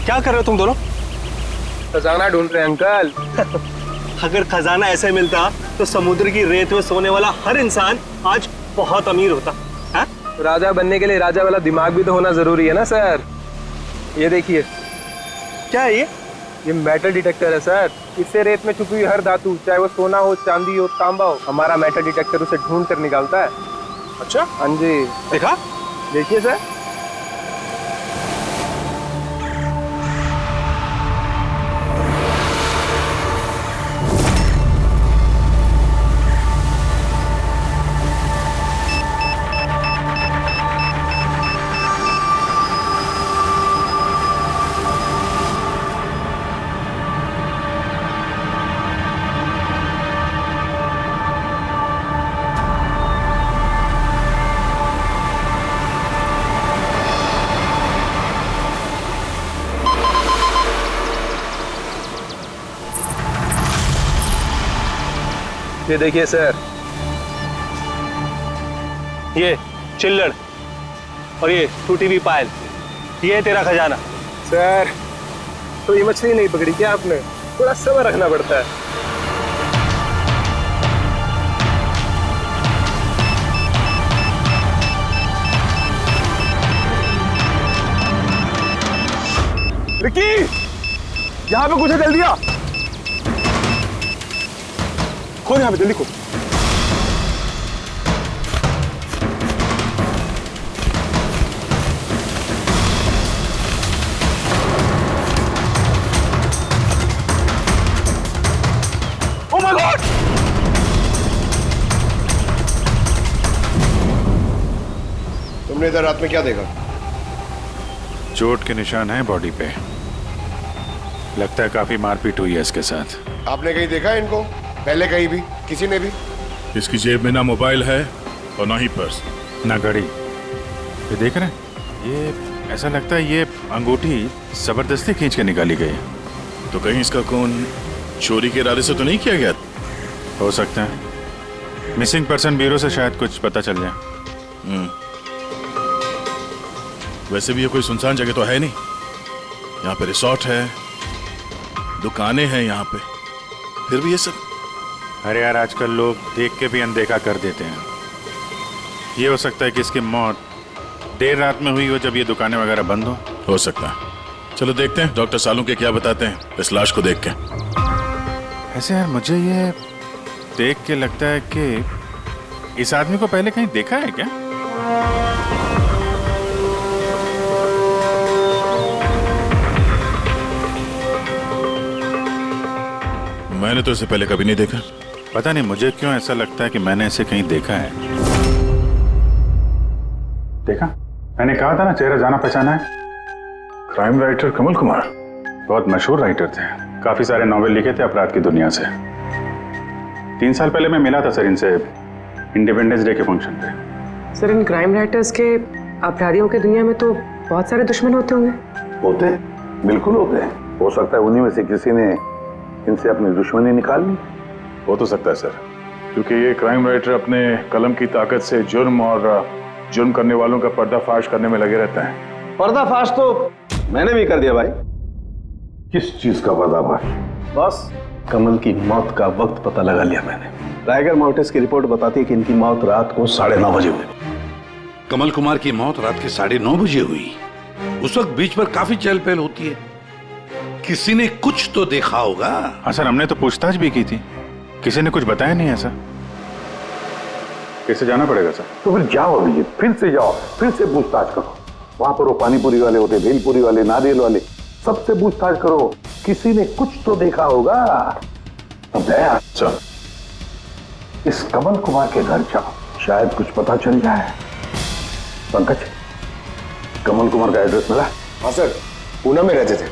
क्या कर रहे हो तुम दोनों? खजाना ढूंढ रहे हैं अंकल। अगर खजाना ऐसे मिलता तो समुद्र की रेत में सोने वाला हर इंसान आज बहुत अमीर होता है? राजा बनने के लिए राजा वाला दिमाग भी तो होना जरूरी है ना सर। ये देखिए। क्या है ये मेटल डिटेक्टर है सर। इससे रेत में छुपी हुई हर धातु, चाहे वो सोना हो, चांदी हो, तांबा हो, हमारा मेटल डिटेक्टर उसे ढूंढ कर निकालता है। अच्छा, हाँ जी। देखा? देखिए सर। ये देखिए सर। ये चिल्लड़ और ये टूटी हुई पायल, ये है तेरा खजाना। सर तो ये मछली नहीं पकड़ी क्या आपने? थोड़ा सब्र रखना पड़ता है। रिकी, यहाँ पे कुछ है, जल्दी आ। खोल यहाँ पे, जल्दी खोल। Oh my God! तुमने इधर रात में क्या देखा? चोट के निशान हैं बॉडी पे। लगता है काफी मारपीट हुई है इसके साथ। आपने कहीं देखा है इनको पहले? कहीं भी किसी ने भी? इसकी जेब में ना मोबाइल है और ना ही पर्स, ना घड़ी। ये देख रहे हैं, ये ऐसा लगता है ये अंगूठी जबरदस्ती खींच के निकाली गई है। तो कहीं इसका खून चोरी के इरादे से तो नहीं किया गया? हो सकता है। मिसिंग पर्सन ब्यूरो से शायद कुछ पता चल जाए। वैसे भी ये कोई सुनसान जगह तो है नहीं। यहाँ पे रिसोर्ट है, दुकानें हैं यहाँ पे, फिर भी ये सब। अरे यार, आजकल लोग देख के भी अनदेखा कर देते हैं। ये हो सकता है कि इसकी मौत देर रात में हुई हो, जब ये दुकानें वगैरह बंद हो सकता है। चलो देखते हैं डॉक्टर सालू के क्या बताते हैं इस लाश को देख के। ऐसे यार, मुझे ये देख के लगता है कि इस आदमी को पहले कहीं देखा है क्या? मैंने तो इसे पहले कभी नहीं देखा। पता नहीं मुझे क्यों ऐसा लगता है कि मैंने इसे कहीं देखा है। देखा, मैंने कहा था ना, चेहरा जाना पहचाना है। क्राइम राइटर कमल कुमार बहुत मशहूर राइटर थे, काफी सारे नॉवेल लिखे थे अपराध की दुनिया से। 3 साल पहले मैं मिला था सर इनसे इंडिपेंडेंस डे के फंक्शन पे। सर, इन क्राइम राइटर्स के अपराधियों की दुनिया में तो बहुत सारे दुश्मन होते होंगे। होते, बिल्कुल होते। हो सकता है उन्हीं में से किसी ने इनसे अपनी दुश्मनी निकाल ली। हो तो सकता है सर, क्योंकि ये क्राइम राइटर अपने कलम की ताकत से जुर्म और जुर्म करने वालों का पर्दाफाश करने में लगे रहते हैं। पर्दाफाश तो मैंने भी कर दिया भाई। किस चीज का पर्दाफाश? बस कमल की मौत का वक्त पता लगा लिया मैंने। टाइगर मोर्टिस की रिपोर्ट बताती है कि इनकी मौत रात को 9:30 बजे हुई। कमल कुमार की मौत रात के 9:30 बजे हुई। उस वक्त बीच पर काफी चहल पहल होती है। किसी ने कुछ तो देखा होगा। हाँ सर, हमने तो पूछताछ भी की थी, किसी ने कुछ बताया नहीं ऐसा। कैसे जाना पड़ेगा सर? तो फिर जाओ अभिजीत, फिर से जाओ, फिर से पूछताछ करो। वहां पर वो पानीपुरी वाले होते, भेलपुरी वाले, नारियल वाले, सबसे पूछताछ करो। किसी ने कुछ तो देखा होगा। अब दया सर, इस कमल कुमार के घर जाओ, शायद कुछ पता चल जाए। पंकज, कमल कुमार का एड्रेस मिला? हाँ सर, पूना में रहते थे।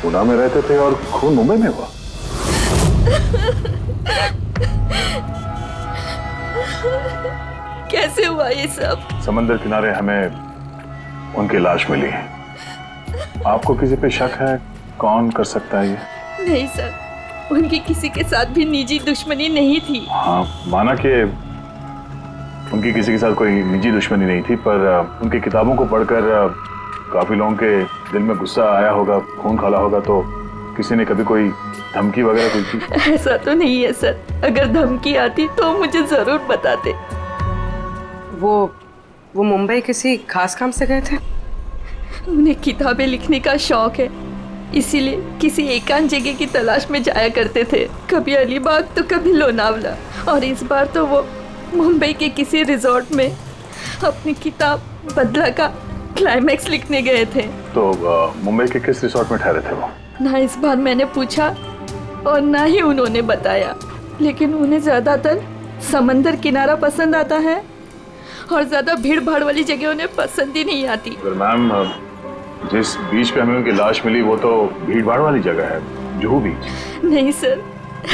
पूना में रहते थे और खून मुंबई में हुआ? कैसे हुआ ये सब? समंदर किनारे हमें उनकी लाश मिली है। आपको किसी पे शक है? कौन कर सकता है ये? नहीं सर, उनकी किसी के साथ भी निजी दुश्मनी नहीं थी। हाँ, माना कि उनकी किसी के साथ कोई निजी दुश्मनी नहीं थी, पर उनकी किताबों को पढ़कर काफी लोगों के दिल में गुस्सा आया होगा, खून खाला होगा, तो किसी ने कभी कोई धमकी वगैरह दी थी? ऐसा तो नहीं है सर, अगर धमकी आती तो मुझे जरूर बताते। वो मुंबई किसी खास काम से गए थे? उन्हें किताबें लिखने का शौक है, इसीलिए किसी एकांत जगह की तलाश में जाया करते थे, कभी अलीबाग तो कभी लोनावला, और इस बार तो वो मुंबई के किसी रिजॉर्ट में अपनी किताब बदला का क्लाइमैक्स लिखने गए थे। तो मुंबई के किस रिसोर्ट में ठहरे थे वो? ना इस बार मैंने पूछा और ना ही उन्होंने बताया, लेकिन उन्हें ज्यादातर समंदर किनारा पसंद आता है और ज्यादा भीड़ भाड़ वाली जगह उन्हें पसंद ही नहीं आती। मैम, जिस बीच पे हमें उनकी लाश मिली वो तो भीड़ भाड़ वाली जगह है, जुहू बीच। नहीं सर,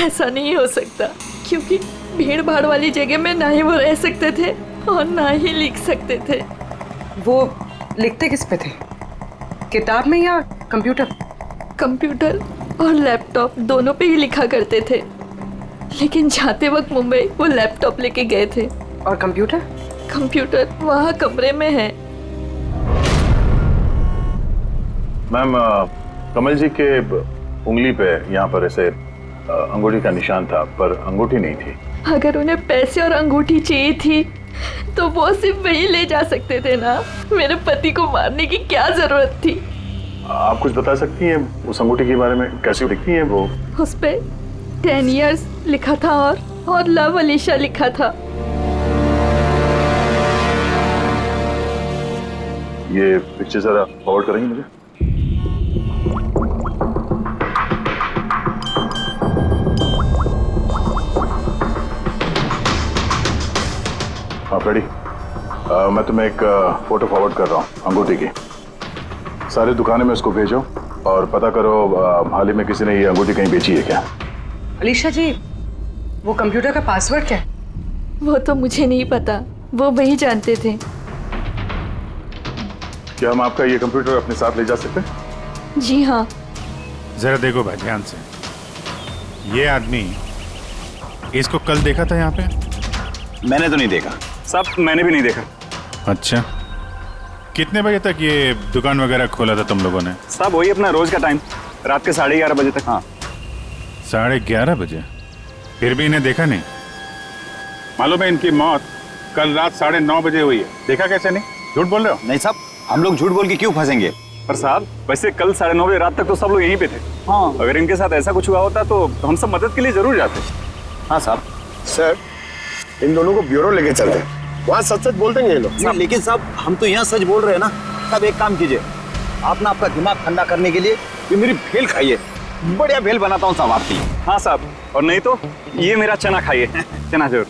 ऐसा नहीं हो सकता, क्योंकि भीड़ भाड़ वाली जगह में ना ही वो रह सकते थे और ना ही लिख सकते थे। वो लिखते किस पे थे, किताब में या कंप्यूटर? कंप्यूटर और लैपटॉप दोनों पे ही लिखा करते थे, लेकिन जाते वक्त मुंबई वो लैपटॉप लेके गए थे। और कंप्यूटर? कंप्यूटर वहाँ कमरे में है। मैम, कमल जी के उंगली पे यहाँ पर ऐसे अंगूठी का निशान था, पर अंगूठी नहीं थी। अगर उन्हें पैसे और अंगूठी चाहिए थी तो वो सिर्फ वही ले जा सकते थे ना, मेरे पति को मारने की क्या जरूरत थी? आप कुछ बता सकती हैं उस अंगूठी के बारे में, कैसी दिखती है वो? उस पे 10 years लिखा था और लव अलीशा लिखा था। ये पिक्चर जरा फॉरवर्ड करेंगे मुझे? आप रेडी? मैं तुम्हें एक फोटो फॉरवर्ड कर रहा हूँ अंगूठी की। सारी दुकानें में उसको भेजो और पता करो हाल ही में किसी ने ये अंगूठी कहीं बेची है क्या। अलीशा जी, वो कंप्यूटर का पासवर्ड क्या है? वो तो मुझे नहीं पता, वो वही जानते थे। क्या हम आपका ये कंप्यूटर अपने साथ ले जा सकते हैं? जी हाँ। जरा देखो भाई ध्यान से, ये आदमी, इसको कल देखा था यहाँ पे? मैंने तो नहीं देखा साहब, मैंने भी नहीं देखा। अच्छा, कितने बजे तक ये दुकान वगैरह खोला था तुम लोगों ने? साहब वही अपना रोज का टाइम, रात के 11:30 बजे तक। हाँ 11:30 बजे? फिर भी इन्हें देखा नहीं? मालूम है इनकी मौत कल रात 9:30 बजे हुई है, देखा कैसे नहीं? झूठ बोल रहे हो? नहीं साहब, हम लोग झूठ बोल के क्यों फंसेंगे? पर साहब वैसे कल 9:30 बजे रात तक तो सब लोग यहीं पे थे। हाँ। अगर इनके साथ ऐसा कुछ हुआ होता तो हम सब मदद के लिए जरूर जाते। हाँ साहब। सर, इन दोनों को ब्यूरो लेके चलते हैं, वहाँ सच सच बोल देंगे ये लोग। नहीं, लेकिन साहब हम तो यहाँ सच बोल रहे हैं ना। साहब एक काम कीजिए, आप ना आपका दिमाग ठंडा करने के लिए ये मेरी भेल खाइए, बढ़िया भेल बनाता हूँ साहब आपकी। हाँ साहब, और नहीं तो ये मेरा चना खाइए, चना जरूर।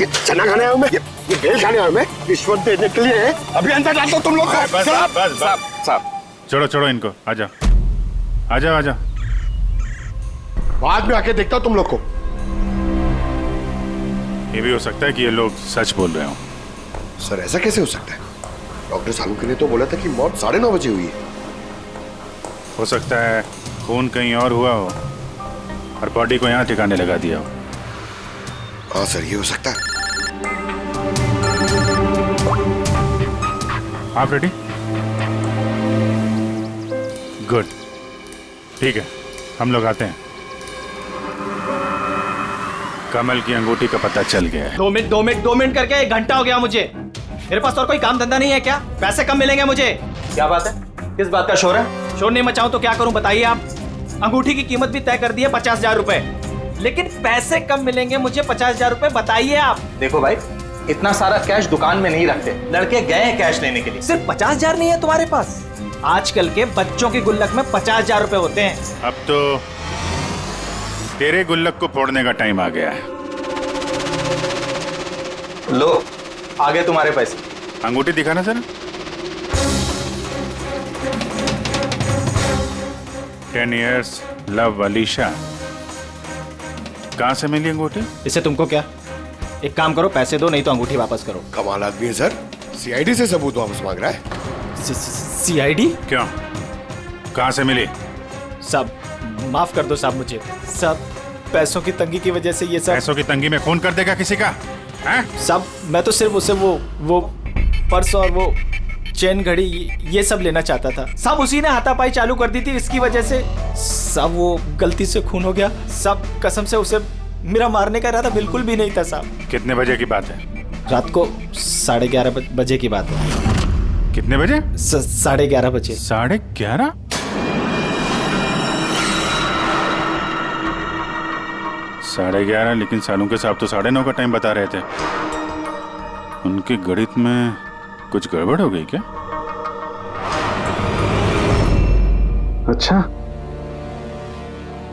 ये चना खाने आया हूँ मैं, ये भेल खाने आया हूँ मैं, रिश्वत देने के लिए। अभी अंदर डाल दो तुम लोग को। साहब छोड़ो इनको, आजा आजा आजा। बाद में आके देखता हूँ तुम लोग को। ये भी हो सकता है कि ये लोग सच बोल रहे हो। सर ऐसा कैसे हो सकता है? डॉक्टर सालुकी ने तो बोला था कि मौत 9:30 बजे हुई है। हो सकता है खून कहीं और हुआ हो और बॉडी को यहाँ ठिकाने लगा दिया हो। हाँ सर, ये हो सकता है। आप रेडी? गुड, ठीक है, हम लोग आते हैं। कमल की अंगूठी का पता चल गया है। 2 मिनट करके 1 घंटा हो गया मुझे। मेरे पास और कोई काम धंधा नहीं है क्या? पैसे कम मिलेंगे मुझे। क्या बात है? किस बात का शोर है? शोर नहीं मचाऊं तो क्या करूं बताइए आप? अंगूठी की कीमत भी तय कर दी है 50,000 रुपए, लेकिन पैसे कम मिलेंगे मुझे 50,000 रुपए, बताइए आप। देखो भाई, इतना सारा कैश दुकान में नहीं रखते, लड़के गए हैं कैश लेने के लिए। सिर्फ 50,000 नहीं है तुम्हारे पास? आजकल के बच्चों की गुल्लक में 50,000 रुपए होते हैं। अब तो तेरे गुल्लक को फोड़ने का टाइम आ गया है। लो, आगे तुम्हारे पैसे। अंगूठी दिखाना सर। 10 years love Alisha. कहाँ से मिली अंगूठी? इससे तुमको क्या? एक काम करो, पैसे दो, नहीं तो अंगूठी वापस करो। कमाल आदमी है सर, सीआईडी से सबूत वापस मांग रहा है। सीआईडी? क्यों? कहाँ से मिली? साहब माफ कर दो साहब मुझे। साहब पैसों की तंगी की वजह से ये सब। पैसों की तंगी में खून कर देगा किसी का? हैं? साहब मैं तो सिर्फ उसे वो पर्स और वो चेन घड़ी ये सब लेना चाहता था साहब। उसी ने हाथापाई चालू कर दी थी, इसकी वजह से साहब वो गलती से खून हो गया साहब। कसम से उसे मेरा मारने का इरादा बिल्कुल भी नहीं था साहब। कितने बजे की बात है? रात को 11:30 बजे की बात है। कितने बजे? 11:30 बजे। 11:30? साढ़े 11, लेकिन सालों के साहब तो 9:30 का टाइम बता रहे थे। उनके गणित में कुछ गड़बड़ हो गई क्या?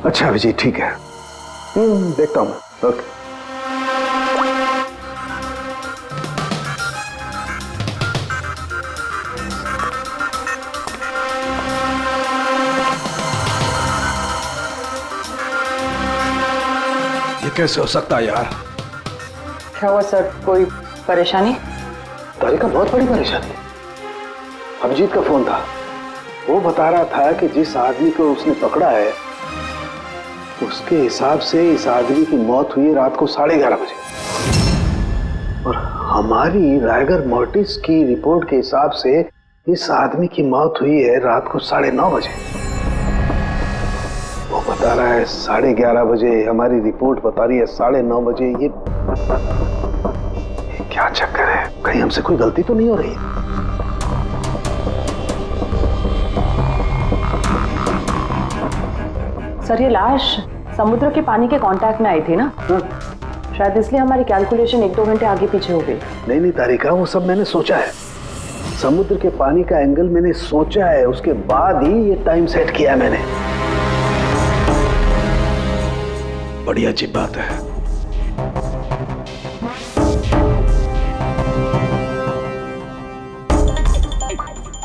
अच्छा अभिजीत, ठीक है, देखता हूं मैं। ओके। ये कैसे हो सकता है यार? क्या हुआ सर, कोई परेशानी? तारिका, बहुत बड़ी परेशानी। अभिजीत का फोन था, वो बता रहा था कि जिस आदमी को उसने पकड़ा है उसके हिसाब से इस आदमी की मौत हुई रात को 11:30 बजे, और हमारी रायगर मोर्टिस की रिपोर्ट के हिसाब से इस आदमी की मौत हुई है रात को 9:30 बजे। वो बता रहा है 11:30 बजे, हमारी रिपोर्ट बता रही है 9:30 बजे। ये क्या चक्कर है? कहीं हमसे कोई गलती तो नहीं हो रही है? सर ये लाश समुद्र के पानी के कांटेक्ट में आई थी ना? शायद इसलिए हमारी कैलकुलेशन 1-2 घंटे आगे पीछे हो गई। नहीं तारिका, वो सब मैंने सोचा है। समुद्र के पानी का एंगल मैंने सोचा है, उसके बाद ही ये टाइम सेट किया है मैंने। बड़ी अजीब बात है।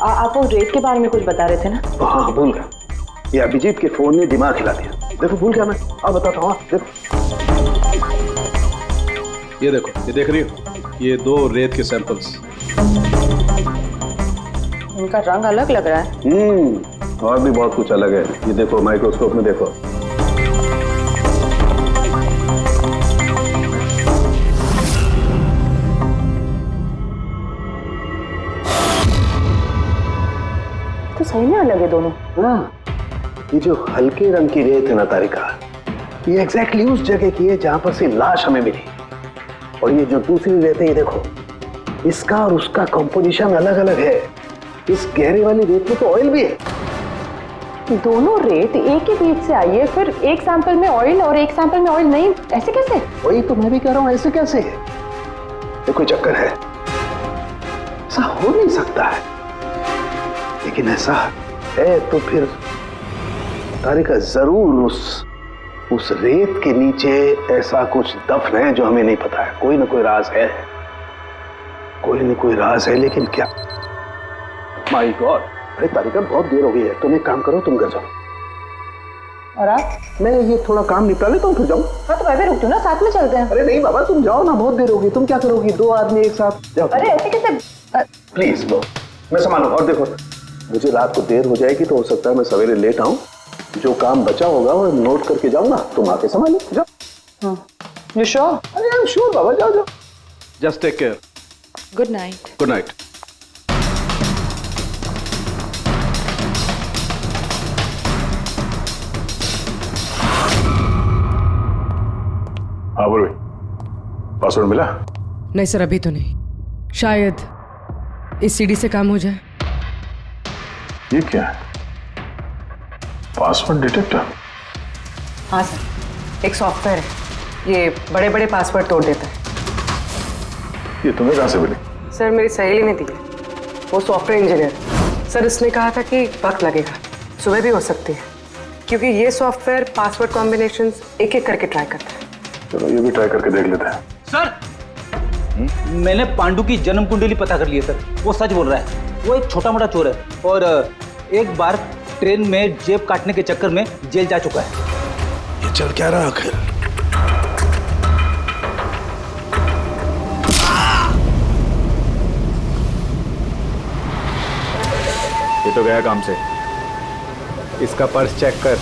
आप वो रेत के बारे में कुछ बता रहे थे ना? हाँ, भूल गया। ये अभिजीत के फोन ने दिमाग हिला दिया। देखो, भूल गया मैं। अब बताता हूँ। देखो, ये देखो, ये देख रही हो, ये 2 रेत के सैंपल्स। इनका रंग अलग लग रहा है। और भी बहुत कुछ अलग है। ये देखो, माइक्रोस्कोप में देखो। तो सही में अलग है दोनों। हाँ, ये जो हल्के रंग की रेत है ना तारिका, ये एग्जैक्टली उस जगह की है जहां पर से लाश हमें मिली। और ये जो दूसरी रेत है, ये देखो, इसका और उसका कंपोजिशन अलग अलग है। इस गहरे वाली रेत में तो ऑयल भी है। दोनों रेत एक ही बीच से आई है, फिर एक सैंपल में ऑयल और एक सैंपल में ऑयल नहीं, ऐसे कैसे? वही तो मैं भी कह रहा हूं, ऐसे कैसे? ये कोई चक्कर है? ऐसा हो नहीं सकता है। लेकिन ऐसा है तो फिर तारिका जरूर उस रेत के नीचे ऐसा कुछ दफन है जो हमें नहीं पता है। कोई ना कोई राज है, कोई ना कोई राज है, लेकिन क्या? My God! अरे तारिका, बहुत देर हो गई है। तुम एक काम करो, तुम घर जाओ। और आप? मैं ये थोड़ा काम निपटा लेता हूँ, फिर जाऊँ। हाँ तो मैं भी रुक दूँ ना, साथ में चलते हैं। अरे नहीं बाबा, तुम जाओ ना, बहुत देर होगी। तुम क्या करोगी? 2 आदमी एक साथ जाओ। अरे ऐसे कैसे? प्लीज लो, मैं संभालूं। और देखो, मुझे रात को देर हो जाएगी तो हो सकता है मैं सवेरे लेट आऊं। जो काम बचा होगा वो नोट करके जाऊंगा, तुम आके संभालो। जाओ। You sure? अरे आई एम श्योर बाबा, जाओ जाओ। Just take care. Good night. Good night. हाँ बोलो, पासवर्ड मिला? नहीं सर, अभी तो नहीं। शायद इस सीडी से काम हो जाए। ये क्या है? Password detector? हाँ सर, एक सॉफ्टवेयर है, ये बड़े बड़े पासवर्ड तोड़ देता है। ये तुम्हें कहाँ से मिली? सर मेरी सहेली ने दी है, वो सॉफ्टवेयर इंजीनियर। सर इसने कहा था कि वक्त लगेगा, सुबह भी हो सकती है। क्योंकि ये सॉफ्टवेयर पासवर्ड कॉम्बिनेशंस एक एक करके ट्राई करता है। चलो ये भी ट्राई करके देख लेते हैं। सर मैंने पांडु की जन्म कुंडली पता कर ली है सर। वो सच बोल रहा है, वो एक छोटा मोटा चोर है और एक बार ट्रेन में जेब काटने के चक्कर में जेल जा चुका है। ये चल क्या रहा आखिर? ये तो गया काम से। इसका पर्स चेक कर।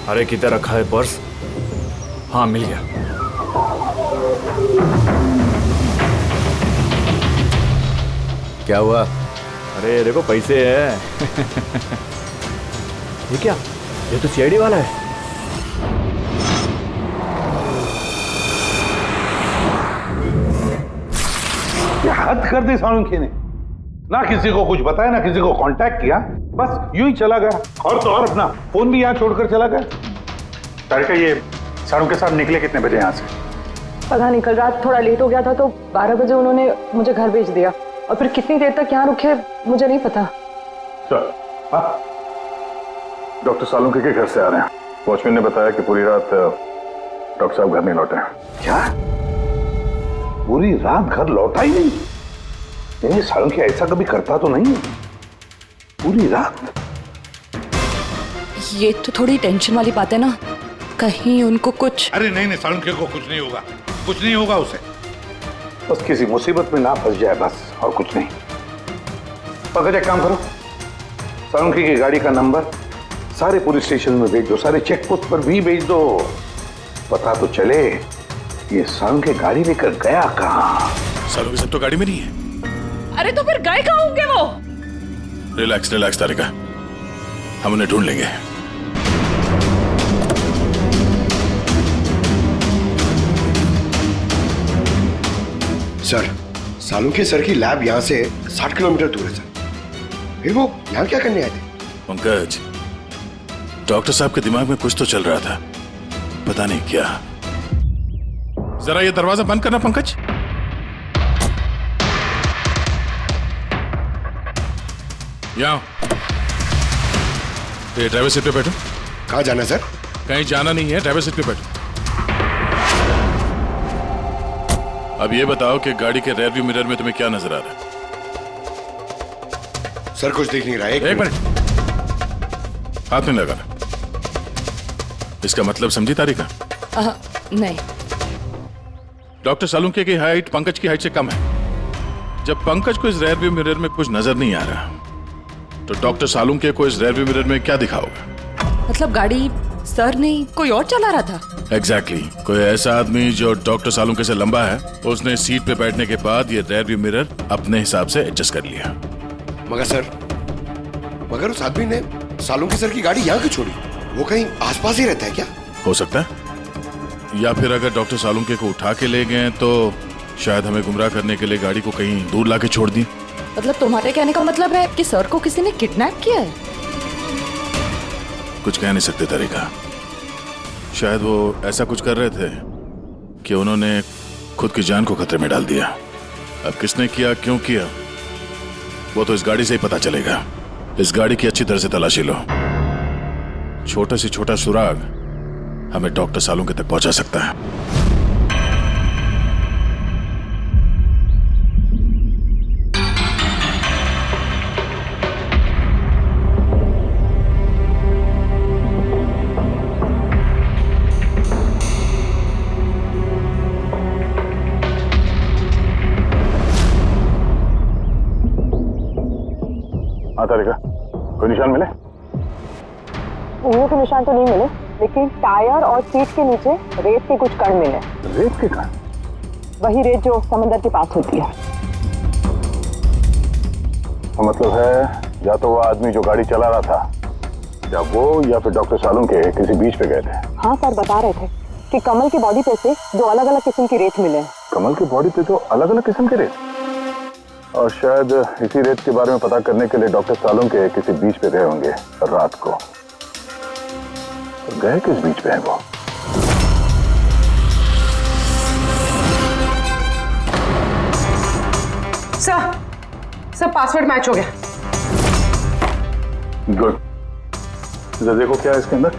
अरे किधर रखा है पर्स? हाँ मिल गया। क्या हुआ? अरे देखो पैसे है। ये क्या? ये तो सीआईडी वाला है। ये हद कर दी सालुंखे ने। ना किसी को कुछ बताया, ना किसी को कांटेक्ट किया, बस यूं ही चला गया। और तो और अपना फोन भी यहाँ छोड़कर चला गया। तारिका, ये सारू के साथ निकले कितने बजे यहाँ से? पता नहीं, कल रात थोड़ा लेट हो गया था तो 12 बजे उन्होंने मुझे घर भेज दिया और फिर कितनी देर तक यहाँ रुके मुझे नहीं पता। चल, डॉक्टर सालुंखे के घर से आ रहे हैं। वॉचमैन ने बताया कि पूरी रात डॉक्टर साहब घर नहीं लौटे हैं। क्या? पूरी रात घर लौटा ही नहीं? नहीं, सालुंखे ऐसा कभी करता तो नहीं। पूरी रात? ये तो थोड़ी टेंशन वाली बात है ना, कहीं उनको कुछ। अरे नहीं नहीं, सालुंखे को कुछ नहीं होगा, कुछ नहीं होगा उसे। बस किसी मुसीबत में ना फंस जाए, बस, और कुछ नहीं। पंकज, एक काम करो, सालुंखे की गाड़ी का नंबर सारे पुलिस स्टेशन में भेज दो, सारे चेक पोस्ट पर भी भेज दो। पता तो चले ये सालुंखे गाड़ी लेकर गया कहाँ। सालुंखे सब तो गाड़ी में नहीं है। अरे तो फिर गए कहाँ होंगे वो? रिलैक्स रिलैक्स तारिका, हम उन्हें ढूंढ लेंगे। सर, सालुंखे सर की लैब यहाँ से 60 किलोमीटर दूर है सर। फिर वो यहाँ क्या करने आए थे? पंकज, डॉक्टर साहब के दिमाग में कुछ तो चल रहा था, पता नहीं क्या। जरा ये दरवाजा बंद करना पंकज। यहाँ ये ड्राइवर सीट पे बैठो। कहाँ जाना है सर? कहीं जाना नहीं है, ड्राइवर सीट पे बैठो। अब ये बताओ कि गाड़ी के रेयर व्यू मिरर में तुम्हें क्या नजर आ रहा है? सर कुछ दिख नहीं रहा है। एक मिनट, हाथ में लगाना। इसका मतलब समझी तारिका? नहीं। डॉक्टर सालुंखे की हाइट पंकज की हाइट से कम है। जब पंकज को इस रेयर व्यू मिरर में कुछ नजर नहीं आ रहा तो डॉक्टर सालुंखे को इस रेयर व्यू मिरर में क्या दिखा होगा? मतलब गाड़ी सर नहीं कोई और चला रहा था? एग्जैक्टली कोई ऐसा आदमी जो डॉक्टर सालुंखे से लंबा है, उसने सीट पे बैठने के बाद ये रेयर व्यू मिरर अपने हिसाब से एडजस्ट कर लिया। मगर उस आदमी ने सालुंखे सर की गाड़ी यहाँ क्यों छोड़ी? वो कहीं आसपास ही रहता है क्या? हो सकता है, या फिर अगर डॉक्टर सालुंखे को उठा के ले गए तो शायद हमें गुमराह करने के लिए गाड़ी को कहीं दूर लाके छोड़ दी। मतलब तुम्हारे कहने का मतलब है कि सर को किसी ने किडनैप किया है? कुछ कह नहीं सकते तरीका। शायद वो ऐसा कुछ कर रहे थे कि उन्होंने खुद की जान को खतरे में डाल दिया। अब किसने किया, क्यों किया, वो तो इस गाड़ी से ही पता चलेगा। इस गाड़ी की अच्छी तरह से तलाशी लो। छोटा से छोटा सुराग हमें डॉक्टर सालुंखे तक पहुंचा सकता है। तारिका, कोई निशान मिले? उंगलियों के निशान तो नहीं मिले, लेकिन टायर और सीट के नीचे रेत के कुछ कण मिले। रेत के कण? वही रेत जो समंदर के पास होती है। तो मतलब है या तो वो आदमी जो गाड़ी चला रहा था, या वो या फिर डॉक्टर सालुंखे किसी बीच पे गए थे। हाँ सर, बता रहे थे कि कमल की बॉडी पे से 2 अलग-अलग किस्म की रेत मिले। कमल की बॉडी पे तो अलग अलग किस्म के रेत, और शायद इसी रेत के बारे में पता करने के लिए डॉक्टर सालुंखे किसी बीच पे गए होंगे रात को। तो गए किस बीच पे है वो? सर पासवर्ड मैच हो गया। गुड। जरा देखो क्या है इसके अंदर।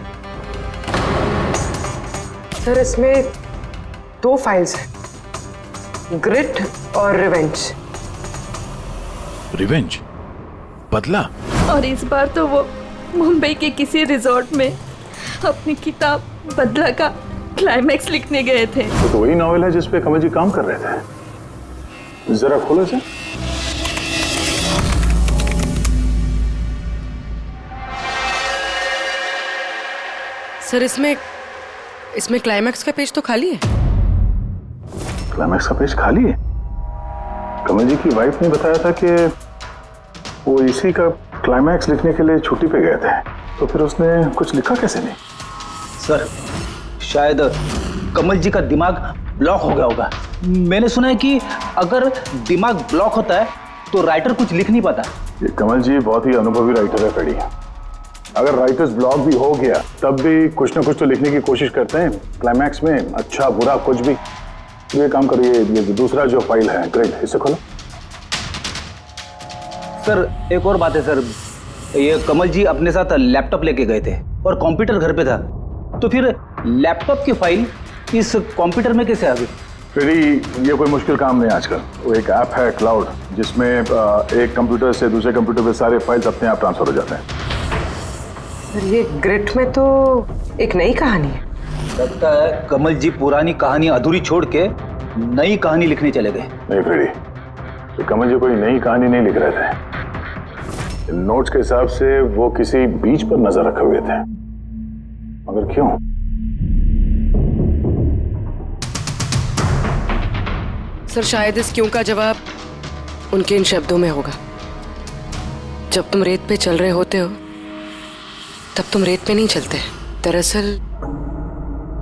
सर इसमें 2 फाइल्स हैं, ग्रिट और रिवेंज। रिवेंज, बदला। और इस बार तो वो मुंबई के किसी रिजॉर्ट में अपनी किताब बदला का क्लाइमैक्स लिखने गए थे। तो वही नॉवेल है जिसपे कमल जी काम कर रहे थे। जरा खोलो इसे। सर इसमें क्लाइमैक्स का पेज तो खाली है। क्लाइमैक्स का पेज खाली है? कमल जी की वाइफ ने बताया था कि वो इसी का क्लाइमैक्स लिखने के लिए छुट्टी पे गए थे, तो फिर उसने कुछ लिखा कैसे नहीं? सर शायद कमल जी का दिमाग ब्लॉक हो गया होगा। मैंने सुना है कि अगर दिमाग ब्लॉक होता है तो राइटर कुछ लिख नहीं पाता। ये कमल जी बहुत ही अनुभवी राइटर है फ्रेडी। अगर राइटर्स ब्लॉक भी हो गया तब भी कुछ ना कुछ तो लिखने की कोशिश करते हैं क्लाइमैक्स में, अच्छा बुरा कुछ भी। तो ये काम करिए, ये दूसरा जो फाइल है ग्रेट, इसे खोलो। सर एक और बात है सर, ये कमल जी अपने साथ लैपटॉप लेके गए थे और कंप्यूटर घर पे था, तो फिर लैपटॉप की फाइल इस कंप्यूटर में कैसे आ गई? फ्रेडी, ये कोई मुश्किल काम नहीं आजकल। वो एक ऐप है क्लाउड, जिसमें एक कंप्यूटर से दूसरे कंप्यूटर पे सारे फाइल्स अपने आप ट्रांसफर हो जाते हैं। सर ये ग्रिट में तो एक नई कहानी है। लगता है कमल जी पुरानी कहानी अधूरी छोड़ के नई कहानी लिखने चले गए। नहीं फ्रेडी, तो कमल जी कोई नई कहानी नहीं लिख रहे थे। नोट्स के हिसाब से वो किसी बीच पर नजर रखे हुए थे, मगर क्यों? सर शायद इस क्यों का जवाब उनके इन शब्दों में होगा। जब तुम रेत पे चल रहे होते हो तब तुम रेत पे नहीं चलते। दरअसल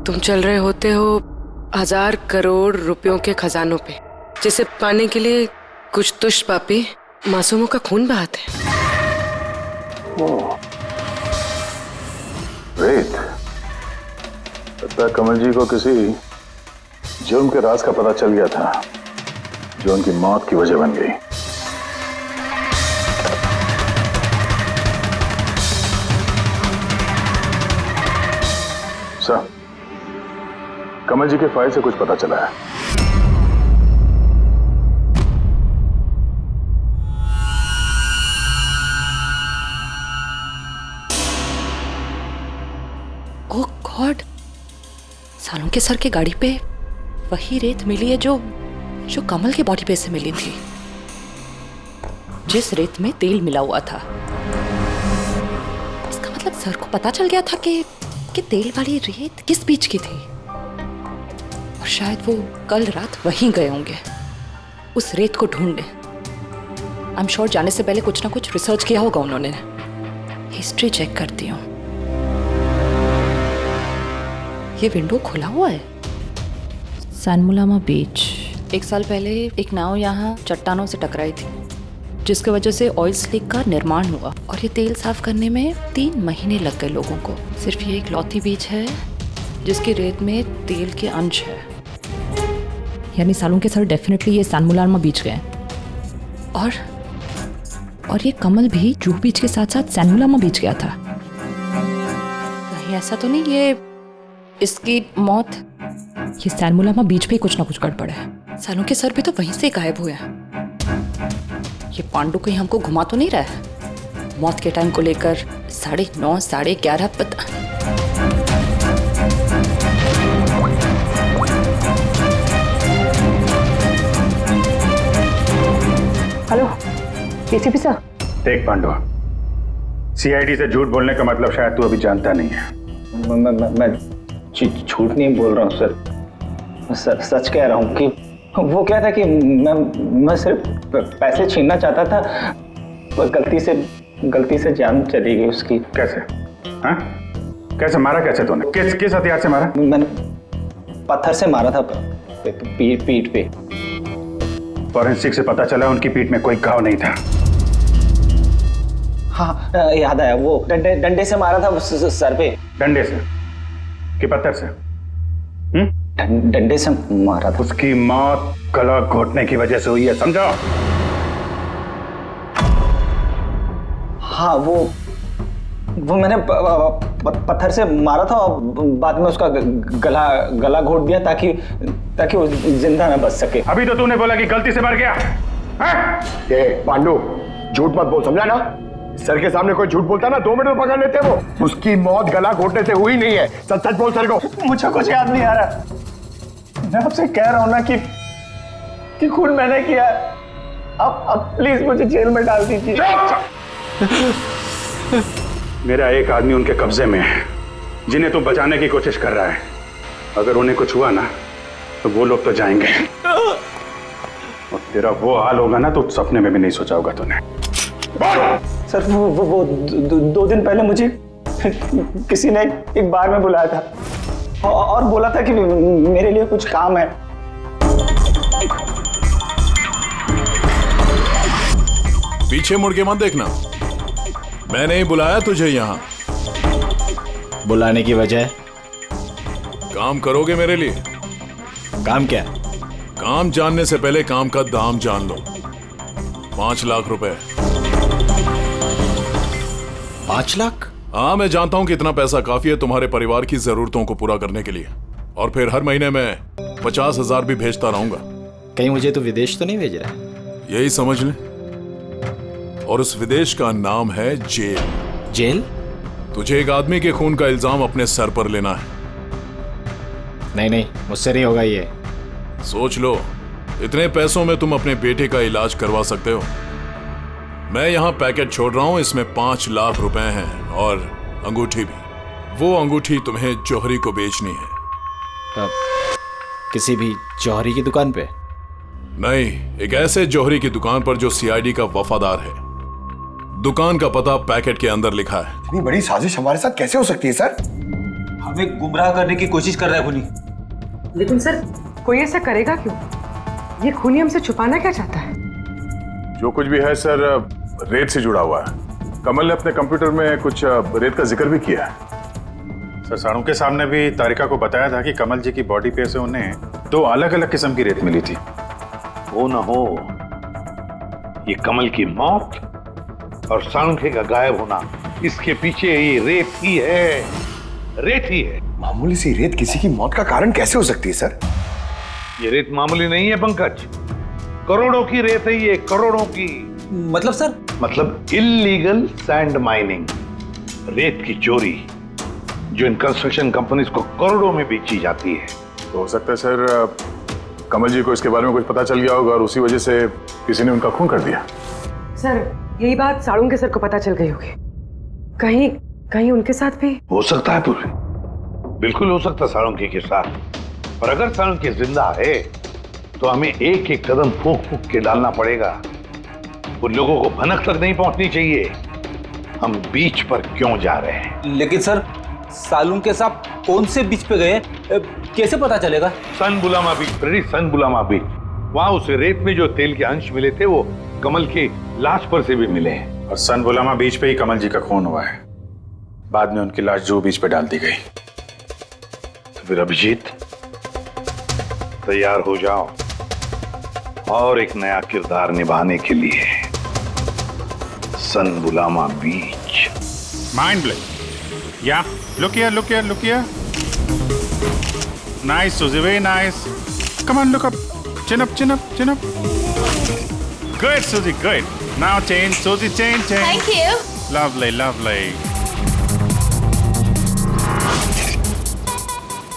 तुम चल रहे होते हो 1000 करोड़ रुपयों के खजानों पे, जिसे पाने के लिए कुछ दुष्ट पापी मासूमों का खून बहाते हैं। रेत, लगता है कमल जी को किसी जुर्म के राज का पता चल गया था जो उनकी मौत की वजह बन गई। सर, कमल जी के फाइल से कुछ पता चला है। ओह गॉड, सालों के सर के गाड़ी पे वही रेत मिली है जो कमल के बॉडी पे से मिली थी, जिस रेत में तेल मिला हुआ था। इसका मतलब सर को पता चल गया था कि तेल वाली रेत किस बीच की थी, और शायद वो कल रात वहीं गए होंगे उस रेत को ढूंढने। आई एम श्योर जाने से पहले कुछ ना कुछ रिसर्च किया होगा उन्होंने। हिस्ट्री चेक करती हूँ। ये विंडो खुला हुआ है। सैनमुलामा बीच, 1 साल पहले एक नाव यहाँ चट्टानों से टकराई थी, जिसकी वजह से ऑयल स्लिक का निर्माण हुआ, और ये तेल साफ करने में 3 महीने लग गए लोगों को। सिर्फ ये एक लौती बीच है जिसकी रेत में तेल के अंश है। यानी सालों के सर डेफिनेटली ये सैनमुलामा बीच गए। और ये कमल भी जूहू बीच के साथ साथ सैनमुलामा बीच गया था। कहीं ऐसा तो नहीं ये इसकी मौत, ये सैनमुलामा बीच पे कुछ ना कुछ गड़बड़ है। सालों के सर भी तो वहीं से गायब हुए हैं। ये पांडु कहीं हमको घुमा तो नहीं रहा है मौत के टाइम को लेकर? 9:30 11:30 पता। Hello ACP sir. देख पांडु, सीआईडी से झूठ बोलने का मतलब शायद तू अभी जानता नहीं है। मैं झूठ नहीं बोल रहा हूँ सर, सच कह रहा हूँ कि वो क्या था कि मैं सिर्फ पैसे छीनना चाहता था, पर गलती से जान चली गई उसकी। कैसे? हाँ? कैसे मारा? कैसे तूने? किस हथियार से मारा? मैंने पत्थर से मारा था, पीठ पे। फॉरेंसिक से पता चला उनकी पीठ में कोई घाव नहीं था। हाँ याद आया, वो डंडे से मारा था सर पे। डंडे से कि पत्थर से? डंडे से मारा था। उसकी मौत गला घोटने की वजह से हुई है, समझो? हाँ वो मैंने पत्थर से मारा था और बाद में उसका गला घोट दिया ताकि वो जिंदा ना बच सके। अभी तो तूने बोला कि गलती से मर गया। पांडु, झूठ मत बोल, समझा ना? सर के सामने कोई झूठ बोलता ना 2 मिनट में पकड़ लेते वो। उसकी मौत गला घोटने से हुई नहीं है। सच सच बोल सर को। मुझे कुछ याद नहीं आ रहा। मैं आपसे कह रहा हूं ना कि खून मैंने किया। अब प्लीज मुझे जेल में डाल दीजिए। मेरा एक आदमी उनके कब्जे में है जिन्हें तू बचाने की कोशिश कर रहा है। अगर उन्हें कुछ हुआ ना तो वो लोग तो जाएंगे और तेरा वो हाल होगा ना तो सपने में भी नहीं सोचा होगा तूने। सर वो 2 दिन पहले मुझे किसी ने एक बार में बुलाया था और बोला था कि मेरे लिए कुछ काम है। पीछे मुड़ के मत देखना, मैंने ही बुलाया तुझे यहाँ। बुलाने की वजह? काम करोगे मेरे लिए? काम क्या? काम जानने से पहले काम का दाम जान लो। 5 लाख रुपए। 5 लाख? हाँ, मैं जानता हूं कि इतना पैसा काफी है तुम्हारे परिवार की जरूरतों को पूरा करने के लिए, और फिर हर महीने में 50,000 भी भेजता रहूंगा। कहीं मुझे तो विदेश तो नहीं भेज रहा? यही समझ ले। और उस विदेश का नाम है जेल। जेल? तुझे एक आदमी के खून का इल्जाम अपने सर पर लेना है। नहीं, मुझसे नहीं होगा ये। सोच लो, इतने पैसों में तुम अपने बेटे का इलाज करवा सकते हो। मैं यहाँ पैकेट छोड़ रहा हूँ, इसमें 5 लाख रुपए हैं और अंगूठी भी। वो अंगूठी तुम्हें जौहरी को बेचनी है। किसी भी जौहरी की दुकान पे? नहीं, एक ऐसे जौहरी की दुकान पर जो सीआईडी का वफादार है। दुकान का पता पैकेट के अंदर लिखा है। इतनी बड़ी साजिश हमारे साथ कैसे हो सकती है सर? हमें गुमराह करने की कोशिश कर रहा है खूनी। लेकिन सर, कोई ऐसा करेगा क्यों? ये खूनी हमसे छुपाना क्या चाहता है? जो कुछ भी है सर, रेत से जुड़ा हुआ है। कमल ने अपने कंप्यूटर में कुछ रेत का जिक्र भी किया है। सर, साड़ू के सामने भी तारिका को बताया था कि कमल जी की बॉडी पे से उन्हें 2 अलग अलग किस्म की रेत मिली थी। हो ना हो, ये कमल की मौत और साळुंखे का गायब होना, इसके पीछे ये रेत ही है। रेत ही है। मामूली सी रेत किसी की मौत का कारण कैसे हो सकती है सर? ये रेत मामूली नहीं है पंकज, करोड़ों की रेत है ये, करोड़ों की। मतलब सर? मतलब इल्लीगल सैंड माइनिंग, रेत की चोरी, जो इन कंस्ट्रक्शन कंपनीज को करोड़ों में बेची जाती है। तो हो सकता है सर कमल जी को इसके बारे में कुछ पता चल गया होगा और उसी वजह से किसी ने उनका खून कर दिया। सर, यही बात साड़ू के सर को पता चल गई होगी। कहीं उनके साथ भी हो सकता है पूरी, बिल्कुल हो सकता है साळुंखे के साथ। पर अगर साळुंखे जिंदा है तो हमें एक एक कदम फूंक फूंक के डालना पड़ेगा। उन लोगों को भनक तक नहीं पहुंचनी चाहिए हम बीच पर क्यों जा रहे हैं। लेकिन सर, साळुंखे साहब कौन से बीच पे गए, कैसे पता चलेगा? सन बुलामा बीच, सन बुलामा बीच। वहां उस रेत में जो तेल के अंश मिले थे वो कमल की लाश पर से भी मिले हैं। और सन बुलामा बीच पे ही कमल जी का खून हुआ है। बाद में उनकी लाश जो बीच पे डाल दी गई। तो फिर अभिजीत, तैयार हो जाओ और एक नया किरदार निभाने के लिए। सन बुलामा beach. Mind blowing. Yeah look here. Nice, Suzy, very nice. Come on, look up. Chin up. Good, Suzy, good. Now change, Suzy, change. Thank you. Lovely.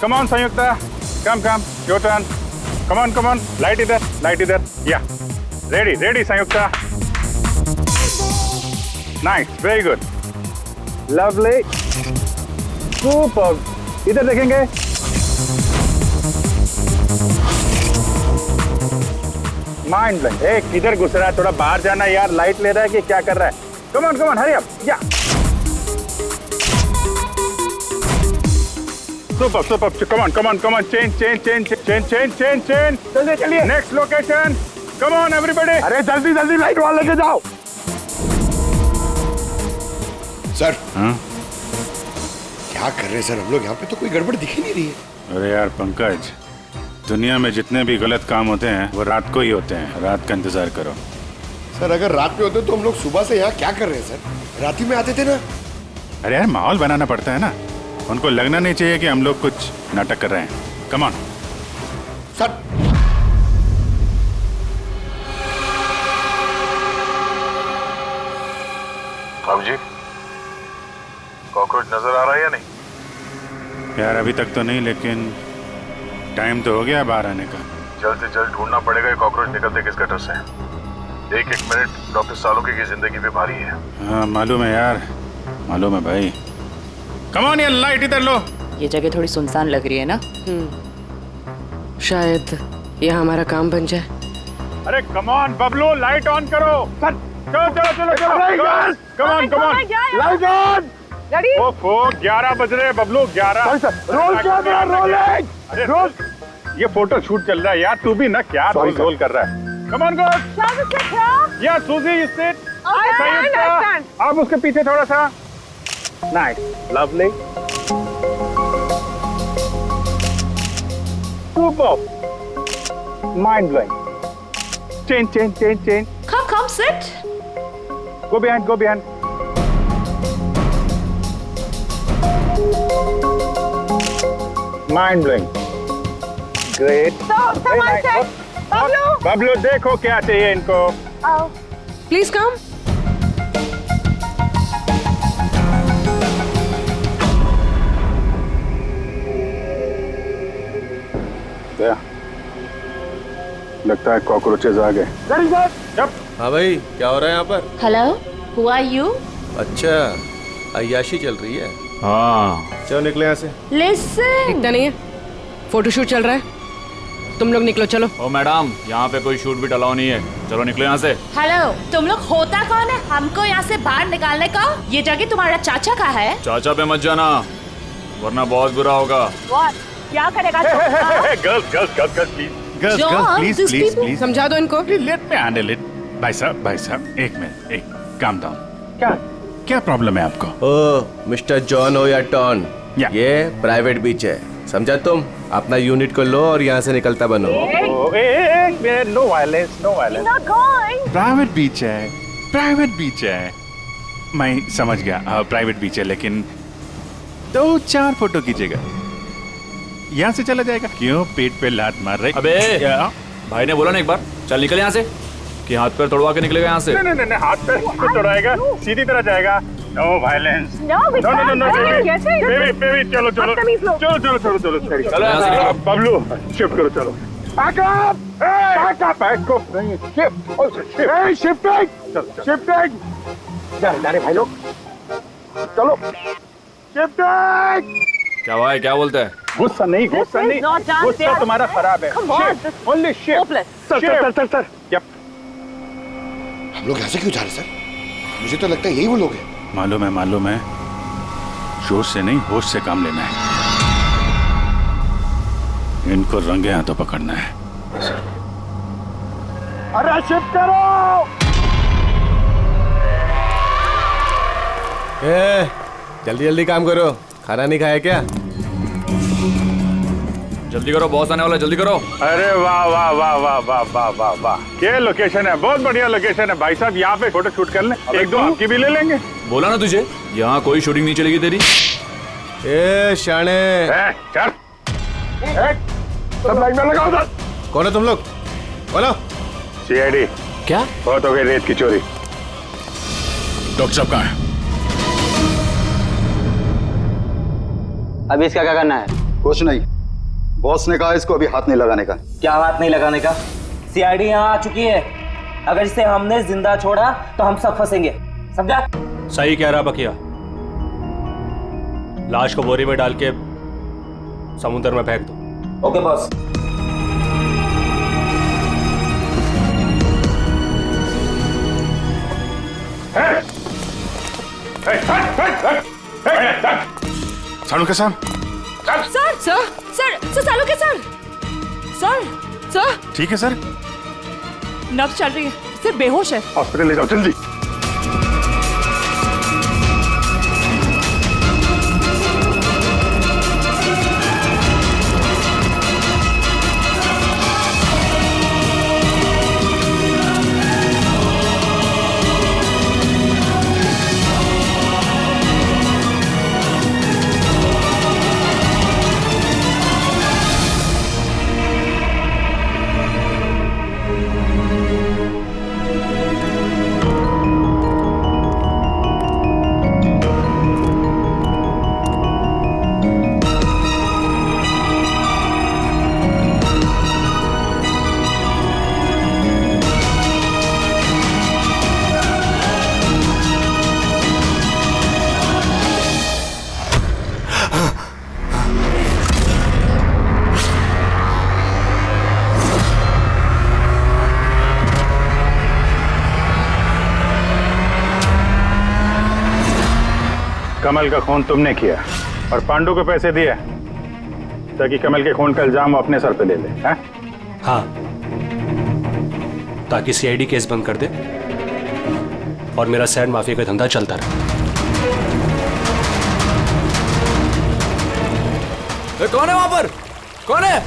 Come on, Sanyukta. Come. Your turn. Come on. Light either. Yeah. Ready, Sanyukta. Nice, very good. Lovely. Super. इधर देखेंगे। Mind blank. किधर घुस रहा है? थोड़ा बाहर जाना यार। लाइट ले रहा है कि क्या कर रहा है? Come on hurry up. Yeah super. Come on change. चलिए next location. Come on everybody. अरे जल्दी लाइट वाला लेके जाओ। सर, क्या कर रहे हैं सर हम लोग यहाँ पे? तो कोई गड़बड़ दिख ही नहीं रही है। अरे यार पंकज, दुनिया में जितने भी गलत काम होते हैं वो रात को ही होते हैं। रात का इंतजार करो। सर, अगर रात में होते तो हम लोग सुबह से यहाँ क्या कर रहे हैं सर? रात ही में आते थे ना। अरे यार माहौल बनाना पड़ता है ना, उनको लगना नहीं चाहिए कि हम लोग कुछ नाटक कर रहे हैं। Come on sir. बाबू जी, कॉकरोच नजर आ रहा है या नहीं? यार अभी तक तो नहीं, लेकिन टाइम तो हो गया बाहर आने का। जल्द से जल्द ढूंढना पड़ेगा ये कॉकरोच निकलते किस गटर से। एक एक मिनट डॉक्टर सालुके की जिंदगी पे भारी है। हाँ मालूम है यार, मालूम है भाई। कम ऑन यार, लाइट इधर लो। ये जगह थोड़ी सुनसान लग रही है ना। शायद यह हमारा काम बन जाए। अरे come on Bablu, light on करो। चलो चलो चलो चलो, come on come on, light on. ओफो 11 बज रहे हैं बबलू, 11। Roll camera rolling. अरे रोल, ये फोटो शूट चल रहा है यार, तू भी ना क्या रोल कर रहा है। Come on girls. या सूजी यू सिट। आप उसके पीछे थोड़ा सा। Nice, lovely, super, mind blowing. Change. Come, sit. Go behind. Mind blowing. Great. Bablu देखो क्या चाहिए इनको। Please come. लगता है कॉकरोचेज आ गए। हाँ भाई, क्या हो रहा है यहाँ पर? Hello, who are you? अच्छा, अय्याशी चल रही है। हाँ, चलो निकले यहाँ से। लिसन। दिखता नहीं है, फोटोशूट चल रहा है। तुम लोग निकलो, चलो। ओ मैडम, यहाँ पे कोई शूट भी अलाउ नहीं है, चलो निकलो यहाँ से। हेलो, तुम लोग होता कौन है हमको यहाँ से बाहर निकालने का? ये जगह तुम्हारा चाचा का है। चाचा पे मत जाना, वरना बहुत बुरा होगा। क्या करेगा? गर्ल्स प्लीज समझा दो इनको। Let me handle it. भाई साहब एक मिनट, एक काम डाउन। क्या प्रॉब्लम है आपको? ओ मिस्टर जॉन हो या टॉन, या। ये प्राइवेट बीच है, समझा तुम? अपना यूनिट को लो और यहाँ से निकलता बनो। No violence, no violence. Private beach है। मैं समझ गया, प्राइवेट बीच है, लेकिन 2-4 फोटो कीजिएगा। यहाँ से चला जाएगा। क्यों पेट पे लात मार रहे? अबे भाई ने बोला ना एक बार, चल निकल यहाँ से, कि हाथ पैर तोड़वा के निकलेगा यहाँ से। नहीं, हाथ पैर क्यों तोड़ाएगा? सीधी तरह जाएगा। No violence. नो बेबी, चलो यहाँ से निकलो। बबलू शिफ्ट करो, चलो। जाने भाई लोग, चलो। क्या भाई, क्या बोलते हैं? गुस्सा नहीं, गुस्सा तुम्हारा खराब है। Only shift. सर। यप। हम लोग यहाँ से क्यों जा रहे सर? मुझे तो लगता है यही वो लोग हैं। मालूम है, जोश से नहीं होश से काम लेना है। इनको रंगे हाथों पकड़ना है। अरे शिफ्ट करो। जल्दी काम करो, खाना नहीं खाया क्या? जल्दी करो, बॉस आने वाला, जल्दी करो। अरे वाह, क्या लोकेशन है, बहुत बढ़िया लोकेशन है भाई साहब। यहाँ पे फोटो शूट कर लें, एक दो आपकी भी ले लेंगे। बोला ना तुझे, यहाँ कोई शूटिंग नहीं चलेगी तेरी। ए शाने, चल। सब लाइन में लगाओ उधर। कौन है तुम लोग? बोलो। सीआईडी। क्या? बहुत हो गई रेत की चोरी। डॉक्टर साहब कहाँ है? अभी इसका क्या करना है? कुछ नहीं, बॉस ने कहा इसको अभी हाथ नहीं लगाने का। क्या हाथ नहीं लगाने का? सीआईडी यहाँ आ चुकी है, अगर इसे हमने जिंदा छोड़ा तो हम सब फंसेंगे, समझा? सही कह रहा बकिया, लाश को बोरी में डाल के समुद्र में फेंक दो। Okay boss. सालुके साहब। Sir Saluke sir. ठीक है सर, नब्ज चल रही है, सिर्फ बेहोश है। हॉस्पिटल ले जाओ जल्दी। कमल का खून तुमने किया और पांडु को पैसे दिए ताकि कमल के खून का इल्जाम वो अपने सर पे ले ले, हैं? हाँ, ताकि सीआईडी केस बंद कर दे और मेरा सैंड माफिया का धंधा चलता रहे। कौन है वहां पर? कौन है?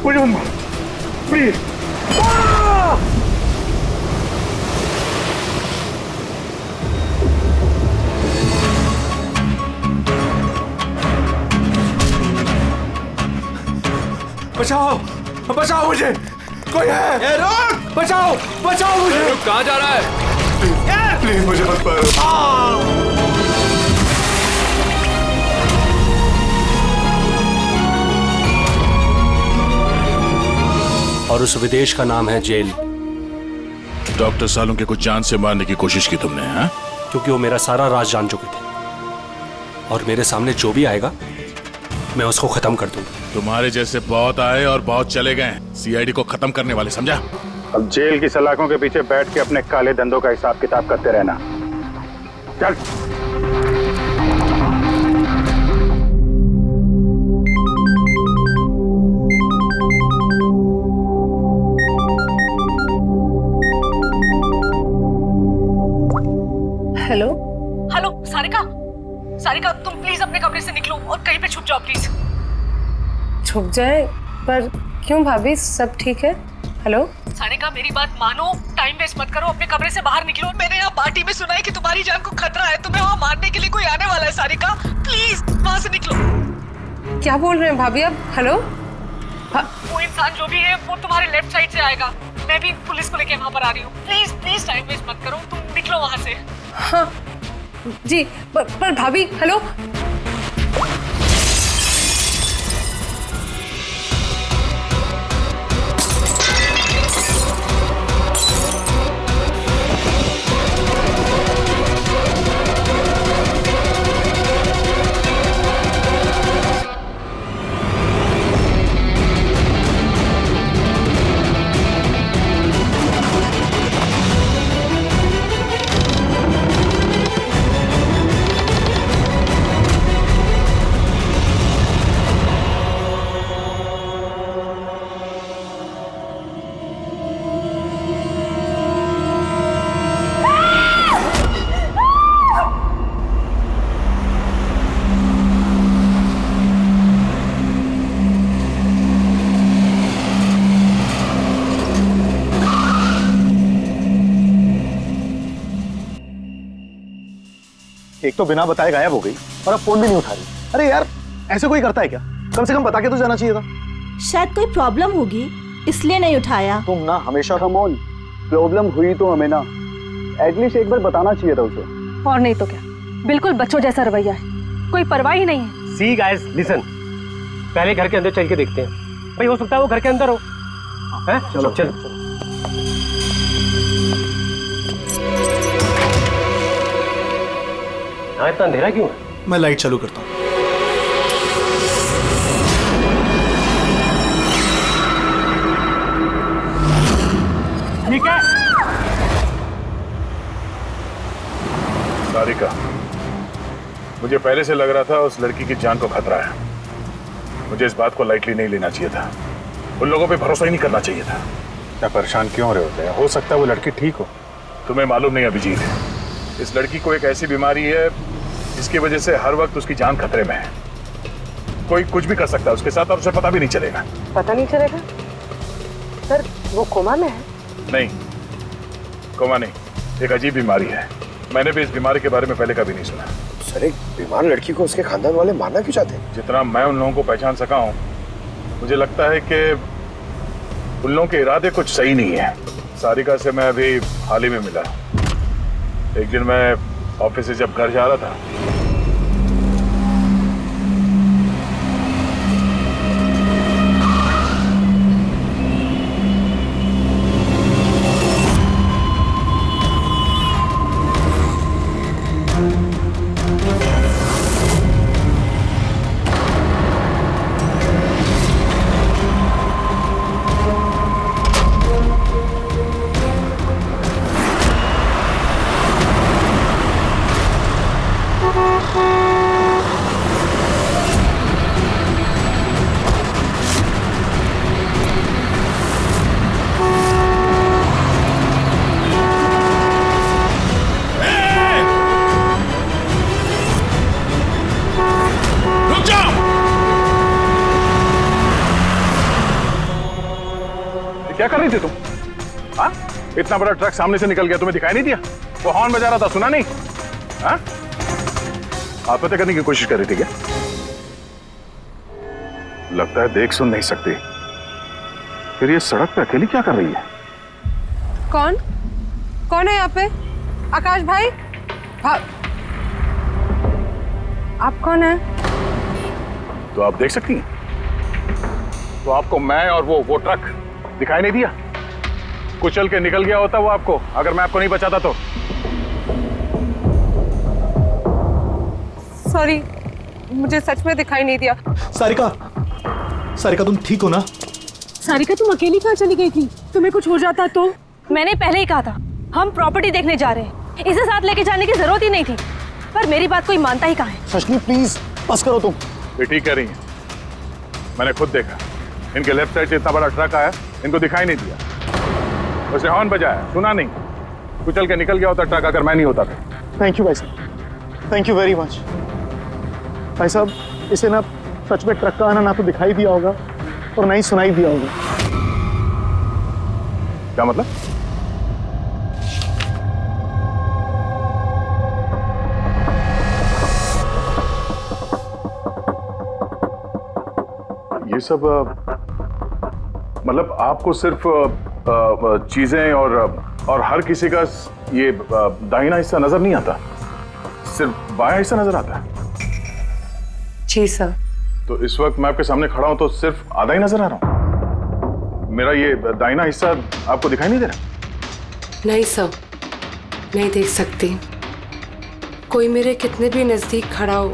मुझे मत मार, प्लीज। बचाओ, बचाओ मुझे, कोई है? रुक! बचाओ, बचाओ मुझे। रुक, कहाँ जा रहा है? प्लीज मुझे मत मारो। और उस विदेश का नाम है जेल। डॉक्टर सालुंके को जान से मारने की कोशिश की तुमने, हाँ? क्योंकि वो मेरा सारा राज जान चुके थे और मेरे सामने जो भी आएगा मैं उसको खत्म कर दूंगा। तुम्हारे जैसे बहुत आए और बहुत चले गए, सीआईडी को खत्म करने वाले, समझा? अब जेल की सलाखों के पीछे बैठ के अपने काले धंधों का हिसाब किताब करते रहना। चल। हेलो हेलो सारिका, सारिका तुम प्लीज अपने कमरे से निकलो और कहीं पे छुप जाओ प्लीज। छुप जाए? पर क्यों भाभी, सब ठीक है? हेलो सारिका मेरी बात मानो, टाइम वेस्ट मत करो, अपने कमरे से बाहर निकलो। मैंने यहाँ पार्टी में सुना है कि तुम्हारी जान को खतरा है, तुम्हें वहाँ मारने के लिए कोई आने वाला है। सारिका प्लीज वहाँ से निकलो। क्या बोल रहे हैं भाभी आप? हेलो वो इंसान जो भी है वो तुम्हारे लेफ्ट साइड से आएगा। मैं भी पुलिस को लेके वहाँ पर आ रही हूँ। प्लीज प्लीज टाइम वेस्ट मत करो, तुम निकलो वहाँ से। हाँ जी, पर भाभी हेलो। एक तो बिना बताए गायब हो गई और अब फोन भी नहीं उठा रही। अरे यार, ऐसे कोई करता है क्या? कम से कम बता के तो जाना चाहिए था। शायद कोई प्रॉब्लम होगी इसलिए नहीं उठाया। तुम ना हमेशा कम ऑन, प्रॉब्लम हुई तो हमें ना एटलीस्ट एक बार बताना चाहिए था उसे। और नहीं तो क्या, बिल्कुल बच्चों जैसा रवैया है, कोई परवाह ही नहीं है। सी गाइस लिसन, पहले घर के अंदर चल के देखते हैं। भाई हो सकता है वो घर के अंदर हो। हैं? चलो चलो। हाँ, इतना अंधेरा क्यों है? मैं लाइट चालू करता हूँ। ठीक है। सारिका, मुझे पहले से लग रहा था उस लड़की की जान को खतरा है। मुझे इस बात को लाइटली नहीं लेना चाहिए था, उन लोगों पे भरोसा ही नहीं करना चाहिए था। क्या परेशान क्यों रहे होते हैं? हो सकता है वो लड़की ठीक हो। तुम्हें मालूम नहीं अभिजीत, इस लड़की को एक ऐसी बीमारी है जिसकी वजह से हर वक्त उसकी जान खतरे में है। कोई कुछ भी कर सकता है उसके साथ और उसे पता भी नहीं चलेगा। पता नहीं चलेगा? सर वो कोमा में है? नहीं, कोमा नहीं, एक अजीब बीमारी है। मैंने भी इस बीमारी के बारे में पहले कभी नहीं सुना। सर, एक बीमार लड़की को उसके खानदान वाले मारना क्यों चाहते हैं? जितना मैं उन लोगों को पहचान सका हूँ, मुझे लगता है कि उन लोगों के इरादे कुछ सही नहीं है। सारिका से मैं अभी हाल ही में मिला। एक दिन मैं ऑफिस से जब घर जा रहा था, रही थी तुम? हाँ, इतना बड़ा ट्रक सामने से निकल गया, तुम्हें दिखाई नहीं दिया? वो हॉर्न बजा रहा था, सुना नहीं? हाँ, आप पता करने की कोशिश कर रही थी क्या? लगता है देख सुन नहीं सकती। फिर ये सड़क पे अकेली क्या कर रही है? कौन कौन है यहाँ पे? आकाश भाई, आप कौन है? तो आप देख सकती हैं? तो आपको मैं और वो ट्रक दिखाई नहीं दिया? कुचल के निकल गया होता वो आपको, अगर मैं आपको नहीं बचाता तो। सॉरी, मुझे सच में दिखाई नहीं दिया। सारिका, सारिका तुम ठीक हो ना? सारिका तुम अकेली कहाँ चली गई थी? तुम्हें कुछ हो जाता तो? मैंने पहले ही कहा था हम प्रॉपर्टी देखने जा रहे हैं, इसे साथ लेके जाने की जरूरत ही नहीं थी, पर मेरी बात कोई मानता ही कहाँ है। सचनी प्लीज बस करो तुम। ये ठीक कह रही हैं, मैंने खुद देखा, इनके लेफ्ट साइड से इतना बड़ा ट्रक आया, इनको दिखाई नहीं दिया, उसने हॉर्न बजाया, सुना नहीं, कुचल के निकल गया होता ट्रक अगर मैं नहीं होता था। थैंक यू भाई साहब, थैंक यू वेरी मच। भाई साहब, इसे ना सच में ट्रक का आना ना तो दिखाई दिया होगा और ना ही सुनाई दिया होगा। क्या मतलब? ये सब मतलब आपको सिर्फ चीजें और हर किसी का ये दाहिना हिस्सा नजर नहीं आता, सिर्फ बायां हिस्सा नजर आता है? जी सर। तो इस वक्त मैं आपके सामने खड़ा हूं तो सिर्फ आधा ही नजर आ रहा हूं? मेरा ये दाहिना हिस्सा आपको दिखाई नहीं दे रहा? नहीं सर, नहीं देख सकती। कोई मेरे कितने भी नजदीक खड़ा हो,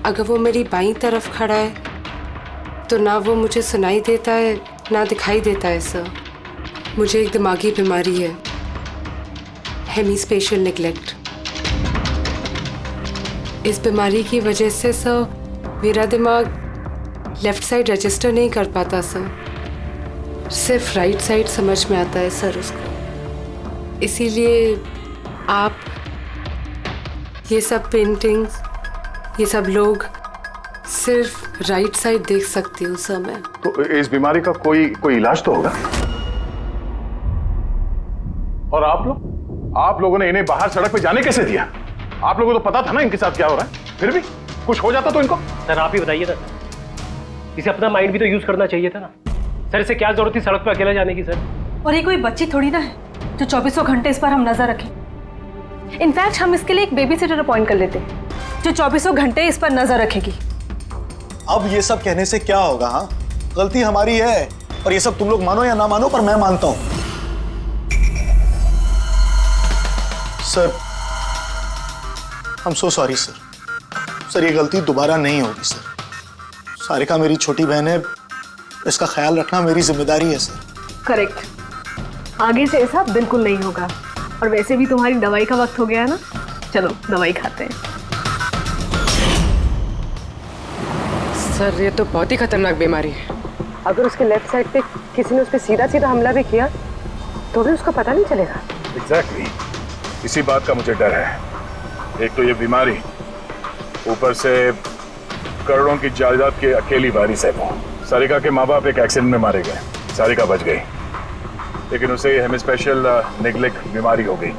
अगर वो मेरी बाईं तरफ खड़ा है तो ना वो मुझे सुनाई देता है ना दिखाई देता है सर। मुझे एक दिमागी बीमारी है, हेमीस्पेशियल नेग्लेक्ट। इस बीमारी की वजह से सर मेरा दिमाग लेफ्ट साइड रजिस्टर नहीं कर पाता सर, सिर्फ राइट साइड समझ में आता है सर उसको। इसीलिए आप ये सब पेंटिंग्स, ये सब लोग सिर्फ राइट साइड देख सकती हूँ सर मैं। तो इस बीमारी का कोई इलाज तो होगा? और आप लोगों ने इन्हें बाहर सड़क पे जाने कैसे दिया? आप लोगों को तो पता था ना इनके साथ क्या हो रहा है, फिर भी कुछ हो जाता तो इनको? सर आप ही बताइए ना, इसे अपना माइंड भी तो यूज करना चाहिए था ना सर। इसे क्या जरूरत थी सड़क पे अकेला जाने की सर? और ये कोई बच्ची थोड़ी ना है जो 24 घंटे इस पर हम नजर रखें। इनफैक्ट हम इसके लिए एक बेबी सिटर अपॉइंट कर लेते जो 24 घंटे इस पर नजर रखेगी। अब ये सब कहने से क्या होगा? हाँ, गलती हमारी है और ये सब तुम लोग मानो या ना मानो पर मैं मानता हूं। Sir I am so sorry sir, ये गलती दोबारा नहीं होगी सर। सारिका मेरी छोटी बहन है, इसका ख्याल रखना मेरी जिम्मेदारी है सर। करेक्ट, आगे से ऐसा बिल्कुल नहीं होगा। और वैसे भी तुम्हारी दवाई का वक्त हो गया है ना, चलो दवाई खाते हैं। सर ये तो बहुत ही खतरनाक बीमारी है। अगर उसके लेफ्ट साइड पे किसी ने उस पर सीधा सीधा हमला भी किया तो भी उसका पता नहीं चलेगा। एग्जैक्टली, इसी बात का मुझे डर है। एक तो ये बीमारी, ऊपर से करोड़ों की जायदाद के अकेली वारिस है वो। सारिका के माँ बाप एक एक्सीडेंट में मारे गए, सारिका बच गई, लेकिन उसे हेमीस्पेशियल नेग्लेक्ट बीमारी हो गई।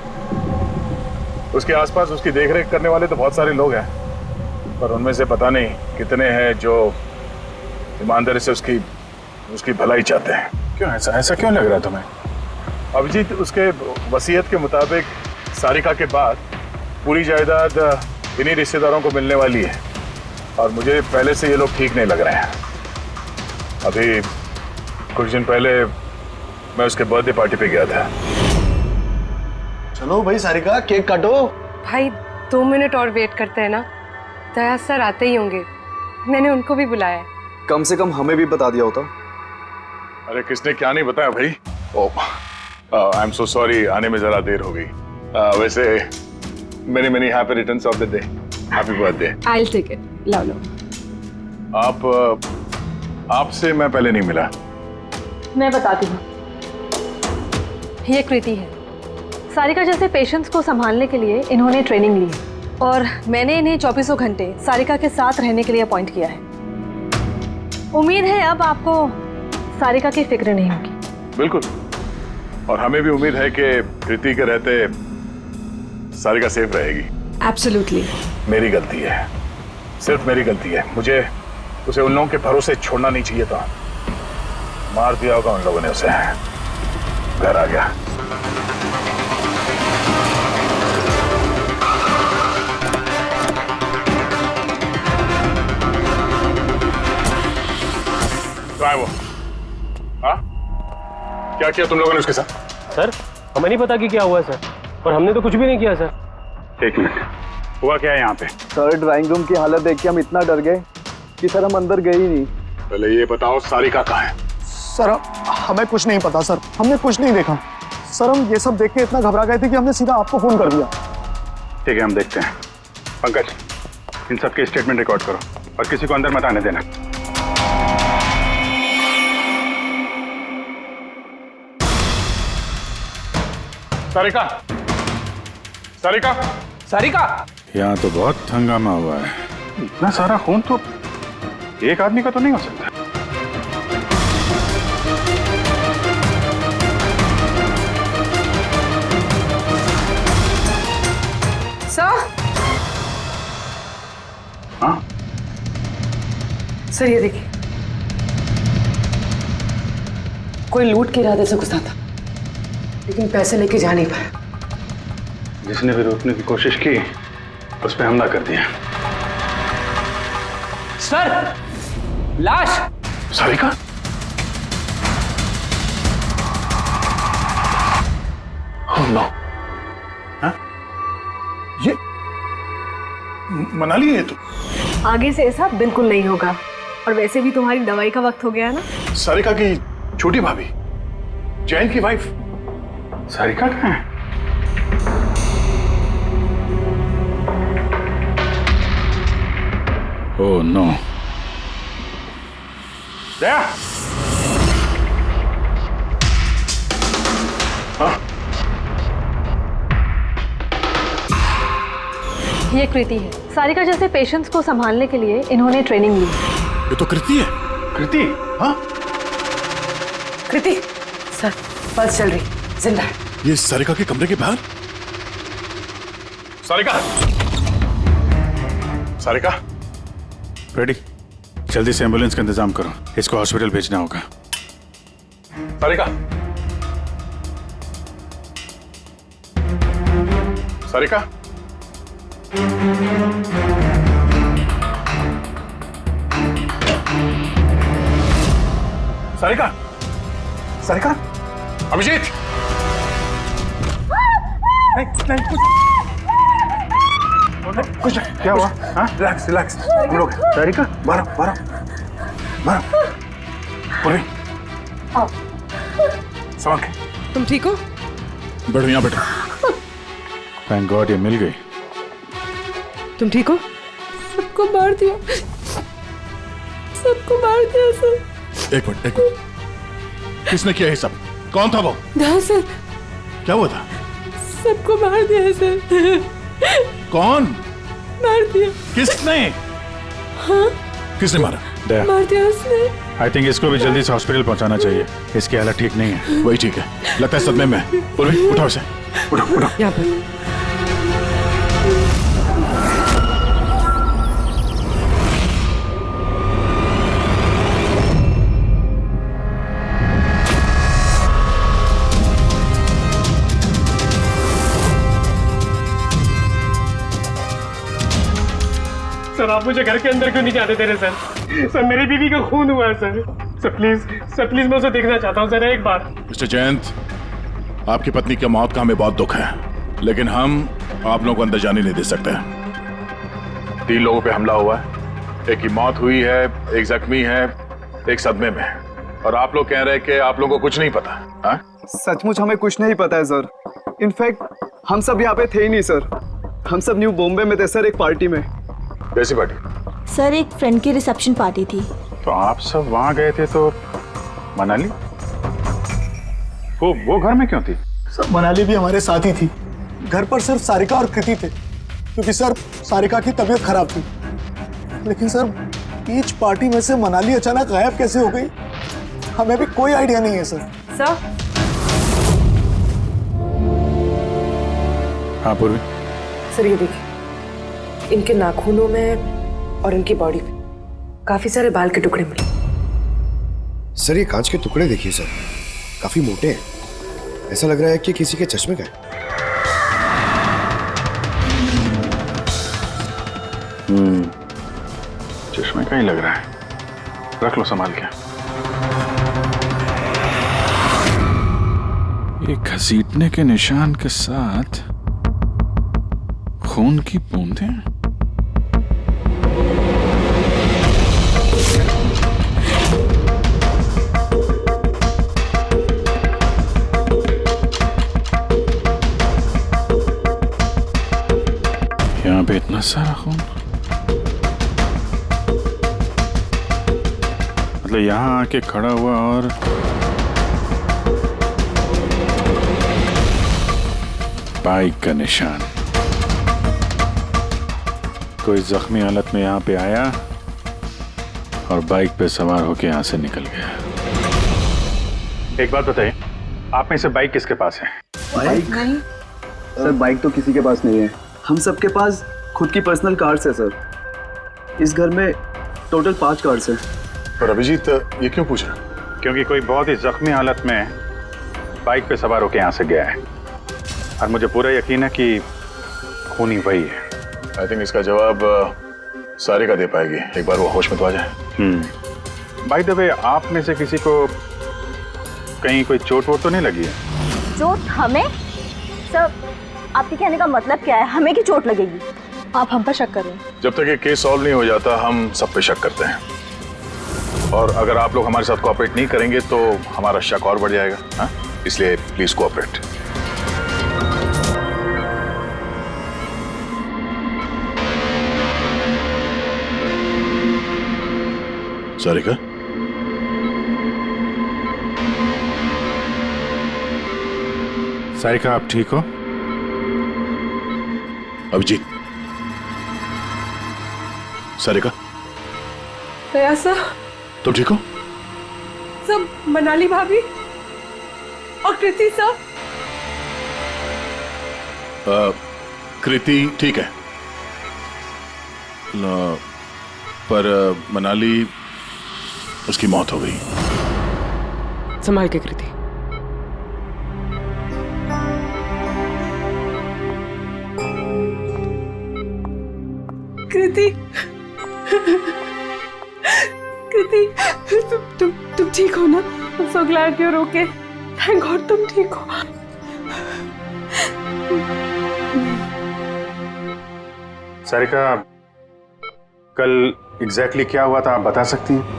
उसके आसपास उसकी देखरेख करने वाले तो बहुत सारे लोग हैं, पर उनमें से पता नहीं कितने हैं जो ईमानदारी से उसकी भलाई चाहते हैं। क्यों ऐसा क्यों लग रहा है तुम्हें? अभिजीत, उसके वसीयत के मुताबिक सारिका के बाद पूरी जायदाद इन्हीं रिश्तेदारों को मिलने वाली है, और मुझे पहले से ये लोग ठीक नहीं लग रहे हैं। अभी कुछ दिन पहले मैं उसके बर्थडे पार्टी पे गया था। चलो भाई सारिका, केक काटो। भाई 2 मिनट और वेट करते हैं ना, दया सर आते ही होंगे, मैंने उनको भी बुलाया। कम से कम हमें भी बता दिया होता। अरे किसने क्या नहीं बताया भाई। आई एम सो सॉरी, आने में जरा देर हो गई। वैसे many happy returns of the day, happy birthday. I will take it, लो लो। आपसे मैं पहले नहीं मिला। मैं बताती हूँ, ये कृति है। सारिका जैसे पेशेंट्स को संभालने के लिए इन्होंने ट्रेनिंग ली है और मैंने इन्हें 24 घंटे सारिका के साथ रहने के लिए अपॉइंट किया है। उम्मीद है अब आपको सारिका की फिक्र नहीं होगी। बिल्कुल, और हमें भी उम्मीद है कि कृति के रहते सारिका सेफ रहेगी। एब्सोल्युटली। मेरी गलती है, सिर्फ मेरी गलती है। मुझे उसे उन लोगों के भरोसे छोड़ना नहीं चाहिए था। मार दिया होगा उन लोगों ने उसे। घर आ गया। तो आए वो, हाँ? क्या किया तुम लोगों ने उसके साथ? सर हमें नहीं पता कि क्या हुआ सर, और हमने तो कुछ भी नहीं किया सर। एक मिनट, हुआ क्या है यहाँ पे? सर ड्राइंग रूम की हालत देख के हम इतना डर गए कि सर हम अंदर गए ही नहीं। पहले ये बताओ सारिका कहाँ है? सर हमें कुछ नहीं पता सर, हमने कुछ नहीं देखा सर। हम ये सब देख के इतना घबरा गए थे कि हमने सीधा आपको फोन कर दिया। ठीक है, हम देखते हैं। पंकज, इन सब के स्टेटमेंट रिकॉर्ड करो और किसी को अंदर मत आने देना। सारिका, सारिका, सारिका! यहाँ तो बहुत हंगामा हुआ है। इतना सारा खून तो एक आदमी का तो नहीं हो सकता। सर, हाँ सर ये देखिए, कोई लूट के इरादे से घुसा था लेकिन पैसे लेके जा नहीं पाया। जिसने भी रोकने की कोशिश की उस पर हमला कर दिया। सर लाश! सारिका? Oh no! हाँ? ये मनाली है तो? आगे से ऐसा बिल्कुल नहीं होगा, और वैसे भी तुम्हारी दवाई का वक्त हो गया है ना। सारिका की छोटी भाभी, जैन की वाइफ। सारिका कहाँ है? Oh no. दया! हाँ? ये कृति है। सारिका जैसे पेशेंट्स को संभालने के लिए इन्होंने ट्रेनिंग ली। ये तो कृति है। कृति? हाँ? कृति, सर पल्स चल रही, जिंदा है। ये सारिका के कमरे के बाहर। सारिका! सारिका! रेडी, जल्दी से एम्बुलेंस का इंतजाम करो, इसको हॉस्पिटल भेजना होगा। सारिका! सारिका! सारिका! सारिका! अभिजीत! नहीं कुछ क्या हुआ? हाँ? Relax relax. हम लोग सारिका मारो मारो मारो। पूरी संभाल के। तुम ठीक हो? बैठो यहाँ बैठो। थैंक गॉड ये मिल गई। तुम ठीक हो? सबको मार दिया, सबको मार दिया सर। एक मिनट। किसने किया ये सब? कौन था वो? हाँ सर। क्या हुआ था? सबको मार दिया सर। कौन मार दिया? किसने? हाँ? किसने मारा? दया, मार दिया उसने। आई थिंक इसको भी जल्दी से हॉस्पिटल पहुंचाना चाहिए, इसकी हालत ठीक नहीं है। वही ठीक है, लगता है सदमे में। पूर्वी उठाओ इसे, उठाओ उठाओ। यहाँ पर सर आप मुझे घर के अंदर क्यों नहीं जाने दे रहे सर? सर मेरी बीवी का खून हुआ है सर प्लीज मैं उसे देखना चाहता हूँ सर एक बार। मिस्टर जयंत, आपकी पत्नी की मौत का हमें बहुत दुख है, लेकिन हम आप लोगों को अंदर जाने नहीं दे सकते। 3 लोगों पे हमला हुआ है, एक की मौत हुई है, एक जख्मी है, एक सदमे में है, और आप लोग कह रहे हैं कि आप लोगों को कुछ नहीं पता। हाँ? सचमुच हमें कुछ नहीं पता है सर। इनफैक्ट हम सब यहाँ पे थे ही नहीं सर। हम सब न्यू बॉम्बे में थे सर, एक पार्टी में। कैसी पार्टी? सर एक फ्रेंड की रिसेप्शन पार्टी थी। तो आप सब वहां गए थे तो मनाली वो घर में क्यों थी? सर मनाली भी हमारे साथ ही थी। घर पर सिर्फ सारिका और कृति थे, क्योंकि सर सारिका की तबीयत खराब थी। लेकिन सर बीच पार्टी में से मनाली अचानक गायब कैसे हो गई, हमें भी कोई आइडिया नहीं है सर। सर हाँ पूर्वी। सर ये देखिए, इनके नाखूनों में और इनकी बॉडी पे काफी सारे बाल के टुकड़े मिले। सर ये कांच के टुकड़े देखिए सर, काफी मोटे हैं। ऐसा लग रहा है कि किसी के चश्मे का है। चश्मे का ही लग रहा है। रख लो संभाल के। ये घसीटने के निशान के साथ खून की बूंदें। यहाँ पे इतना सारा खून, मतलब यहाँ आके खड़ा हुआ और बाइक का निशान। कोई जख्मी हालत में यहाँ पे आया और बाइक पे सवार होके यहाँ से निकल गया। एक बात बताइए, आप में से बाइक किसके पास है? बाइक नहीं सर, बाइक तो किसी के पास नहीं है। हम सबके पास खुद की पर्सनल कार्स है सर। इस घर में टोटल 5 कार्स हैं। पर अभिजीत ये क्यों पूछा? क्योंकि कोई बहुत ही जख्मी हालत में बाइक पे सवार होके यहाँ से गया है और मुझे पूरा यकीन है कि खूनी वही है। आई थिंक इसका जवाब सारिका दे पाएगी, एक बार वो होश में तो आ जाए। बाय द वे, आप में से किसी को कहीं कोई चोट वोट तो नहीं लगी है? चोट हमें? सर आपके कहने का मतलब क्या है? हमें की चोट लगेगी? आप हम पर शक कर रहे हैं? जब तक ये केस सॉल्व नहीं हो जाता हम सब पे शक करते हैं, और अगर आप लोग हमारे साथ कोऑपरेट नहीं करेंगे तो हमारा शक और बढ़ जाएगा। हाँ, इसलिए प्लीज कोऑपरेट। सारिका, सारिका आप ठीक हो? अभिजीत, सारिका दया सर, तुम ठीक हो? सब मनाली भाभी और कृति सर। कृति ठीक है, पर मनाली, उसकी मौत हो गई। संभाल के कृति। कृति, कृति, तुम ठीक हो ना? I'm so glad you're okay. Thank God तुम ठीक हो। सारिका, कल एग्जैक्टली क्या हुआ था आप बता सकती हैं?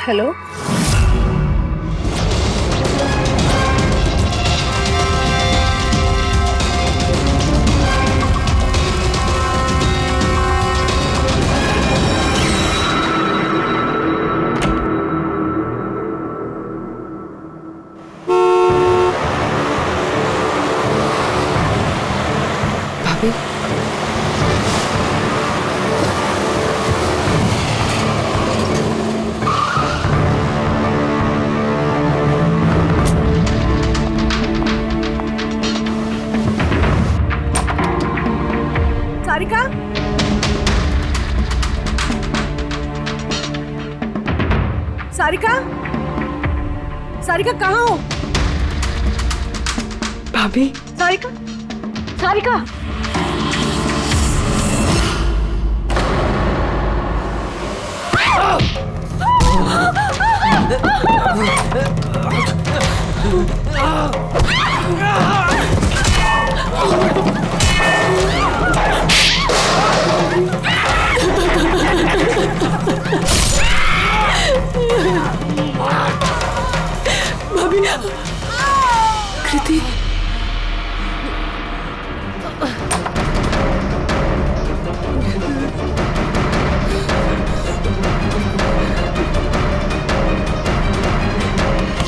हेलो, सारिका, सारिका, सारिका कहाँ हो? भाभी। सारिका, सारिका, भाभी, कृति,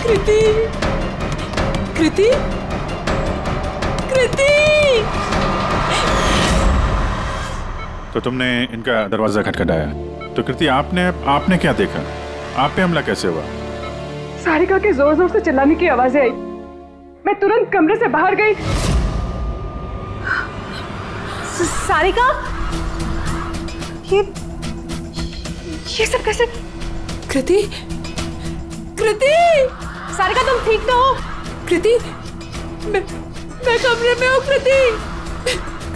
कृति, कृति, कृति। तो तुमने इनका दरवाजा खटखटाया, तो कृति आपने क्या देखा? आप पे हमला कैसे हुआ? सारिका के जोर जोर से चिल्लाने की आवाजें आई। मैं तुरंत कमरे से बाहर गई। सारिका, ये सब कैसे? कृति, कृति, सारिका तुम ठीक तो हो? कृति, मैं कमरे में हूँ। कृति,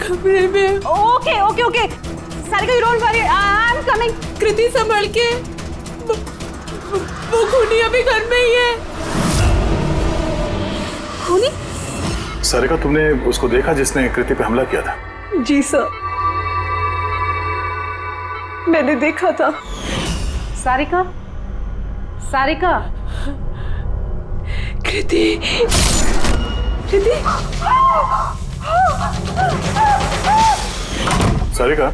कमरे में। Okay okay okay Sarika, you don't worry, I am coming. Kriti संभल के, वो खूनी अभी घर में ही है। खूनी? सारिका, तुमने उसको देखा जिसने कृति पे हमला किया था? जी सर, मैंने देखा था। सारिका, सारिका, कृति, कृति। सारिका,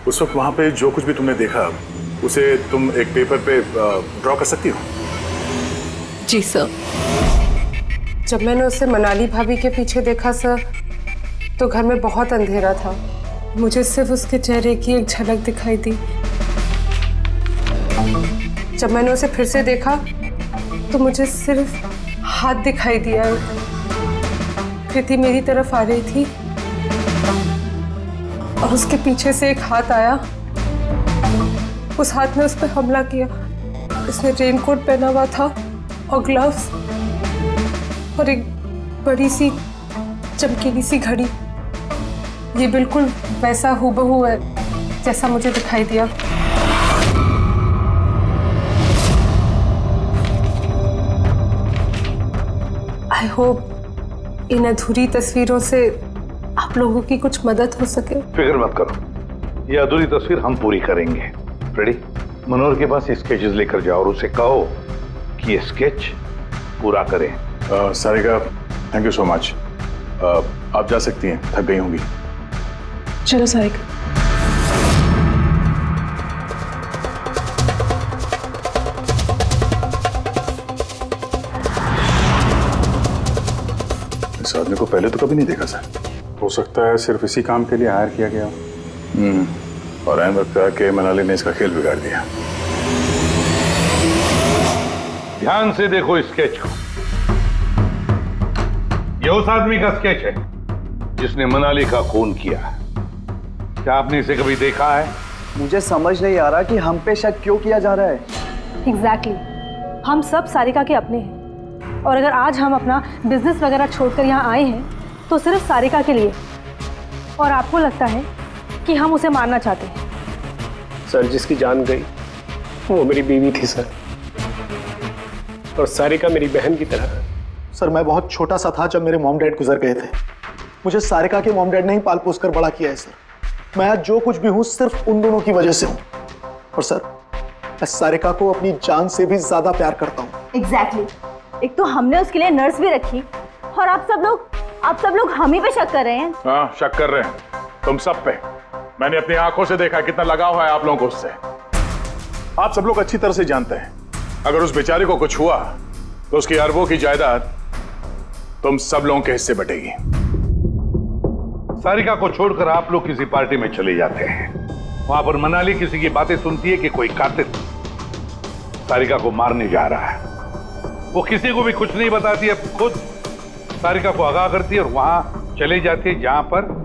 उस वक्त वहां पे जो कुछ भी तुमने देखा उसे तुम एक पेपर पे ड्रॉ कर सकती हो? जी सर। जब मैंने उसे मनाली भाभी के पीछे देखा सर, तो घर में बहुत अंधेरा था। मुझे सिर्फ उसके चेहरे की एक झलक दिखाई दी। जब मैंने उसे फिर से देखा तो मुझे सिर्फ हाथ दिखाई दिया। कृति मेरी तरफ आ रही थी और उसके पीछे से एक हाथ आया। उस हाथ ने उस पर हमला किया। उसने रेनकोट पहना हुआ था और ग्लव्स और एक बड़ी सी चमकीली सी घड़ी। ये बिल्कुल वैसा हूबहू है जैसा मुझे दिखाई दिया। आई होप इन अधूरी तस्वीरों से आप लोगों की कुछ मदद हो सके। फिक्र मत करो, ये अधूरी तस्वीर हम पूरी करेंगे। रेडी? मनोहर के पास स्केचेस लेकर जाओ और उसे कहो कि ये स्केच पूरा करें। Sarika, thank you so much. आप जा सकती हैं, थक गई होंगी। चलो सारिका। इस आदमी को पहले तो कभी नहीं देखा सर। हो सकता है सिर्फ इसी काम के लिए हायर किया गया। और ऐन वक्त आके मनाली ने इसका खेल बिगाड़ दिया। ध्यान से देखो स्केच को। ये उस आदमी का स्केच है जिसने मनाली का खून किया। क्या आपने इसे कभी देखा है? मुझे समझ नहीं आ रहा कि हम पे शक क्यों किया जा रहा है। एग्जैक्टली, हम सब सारिका के अपने हैं और अगर आज हम अपना बिजनेस वगैरह छोड़कर यहाँ आए हैं तो सिर्फ सारिका के लिए। और आपको लगता है कि हम उसे मारना चाहते हैं? सर, जिसकी जान गई वो मेरी बीवी थी सर, और सारिका मेरी बहन की तरह। सर, मैं बहुत छोटा सा था जब मेरे मॉम डैड गुजर गए थे। मुझे सारिका के मॉम डैड ने ही पाल पोस कर बड़ा किया है सर। मैं आज जो कुछ भी हूँ सिर्फ उन दोनों की वजह से हूँ। और सर, मैं सारिका को अपनी जान से भी ज्यादा प्यार करता हूँ। एग्जैक्टली। एक तो हमने उसके लिए नर्स भी रखी और आप सब लोग हम ही पे शक कर रहे हैं। हाँ, शक कर रहे हैं तुम सब पे। मैंने अपनी आंखों से देखा कितना लगाव है आप लोगों को उससे। आप सब लोग अच्छी तरह से जानते हैं अगर उस बेचारे को कुछ हुआ तो उसकी अरबों की जायदाद तुम सब लोगों के हिस्से बटेगी। सारिका को छोड़कर आप लोग किसी पार्टी में चले जाते हैं। वहां पर मनाली किसी की बातें सुनती है कि कोई कातिल सारिका को मारने जा रहा है। वो किसी को भी कुछ नहीं बताती है, खुद सारिका को आगाह करती है और वहां चले जाती है जहां पर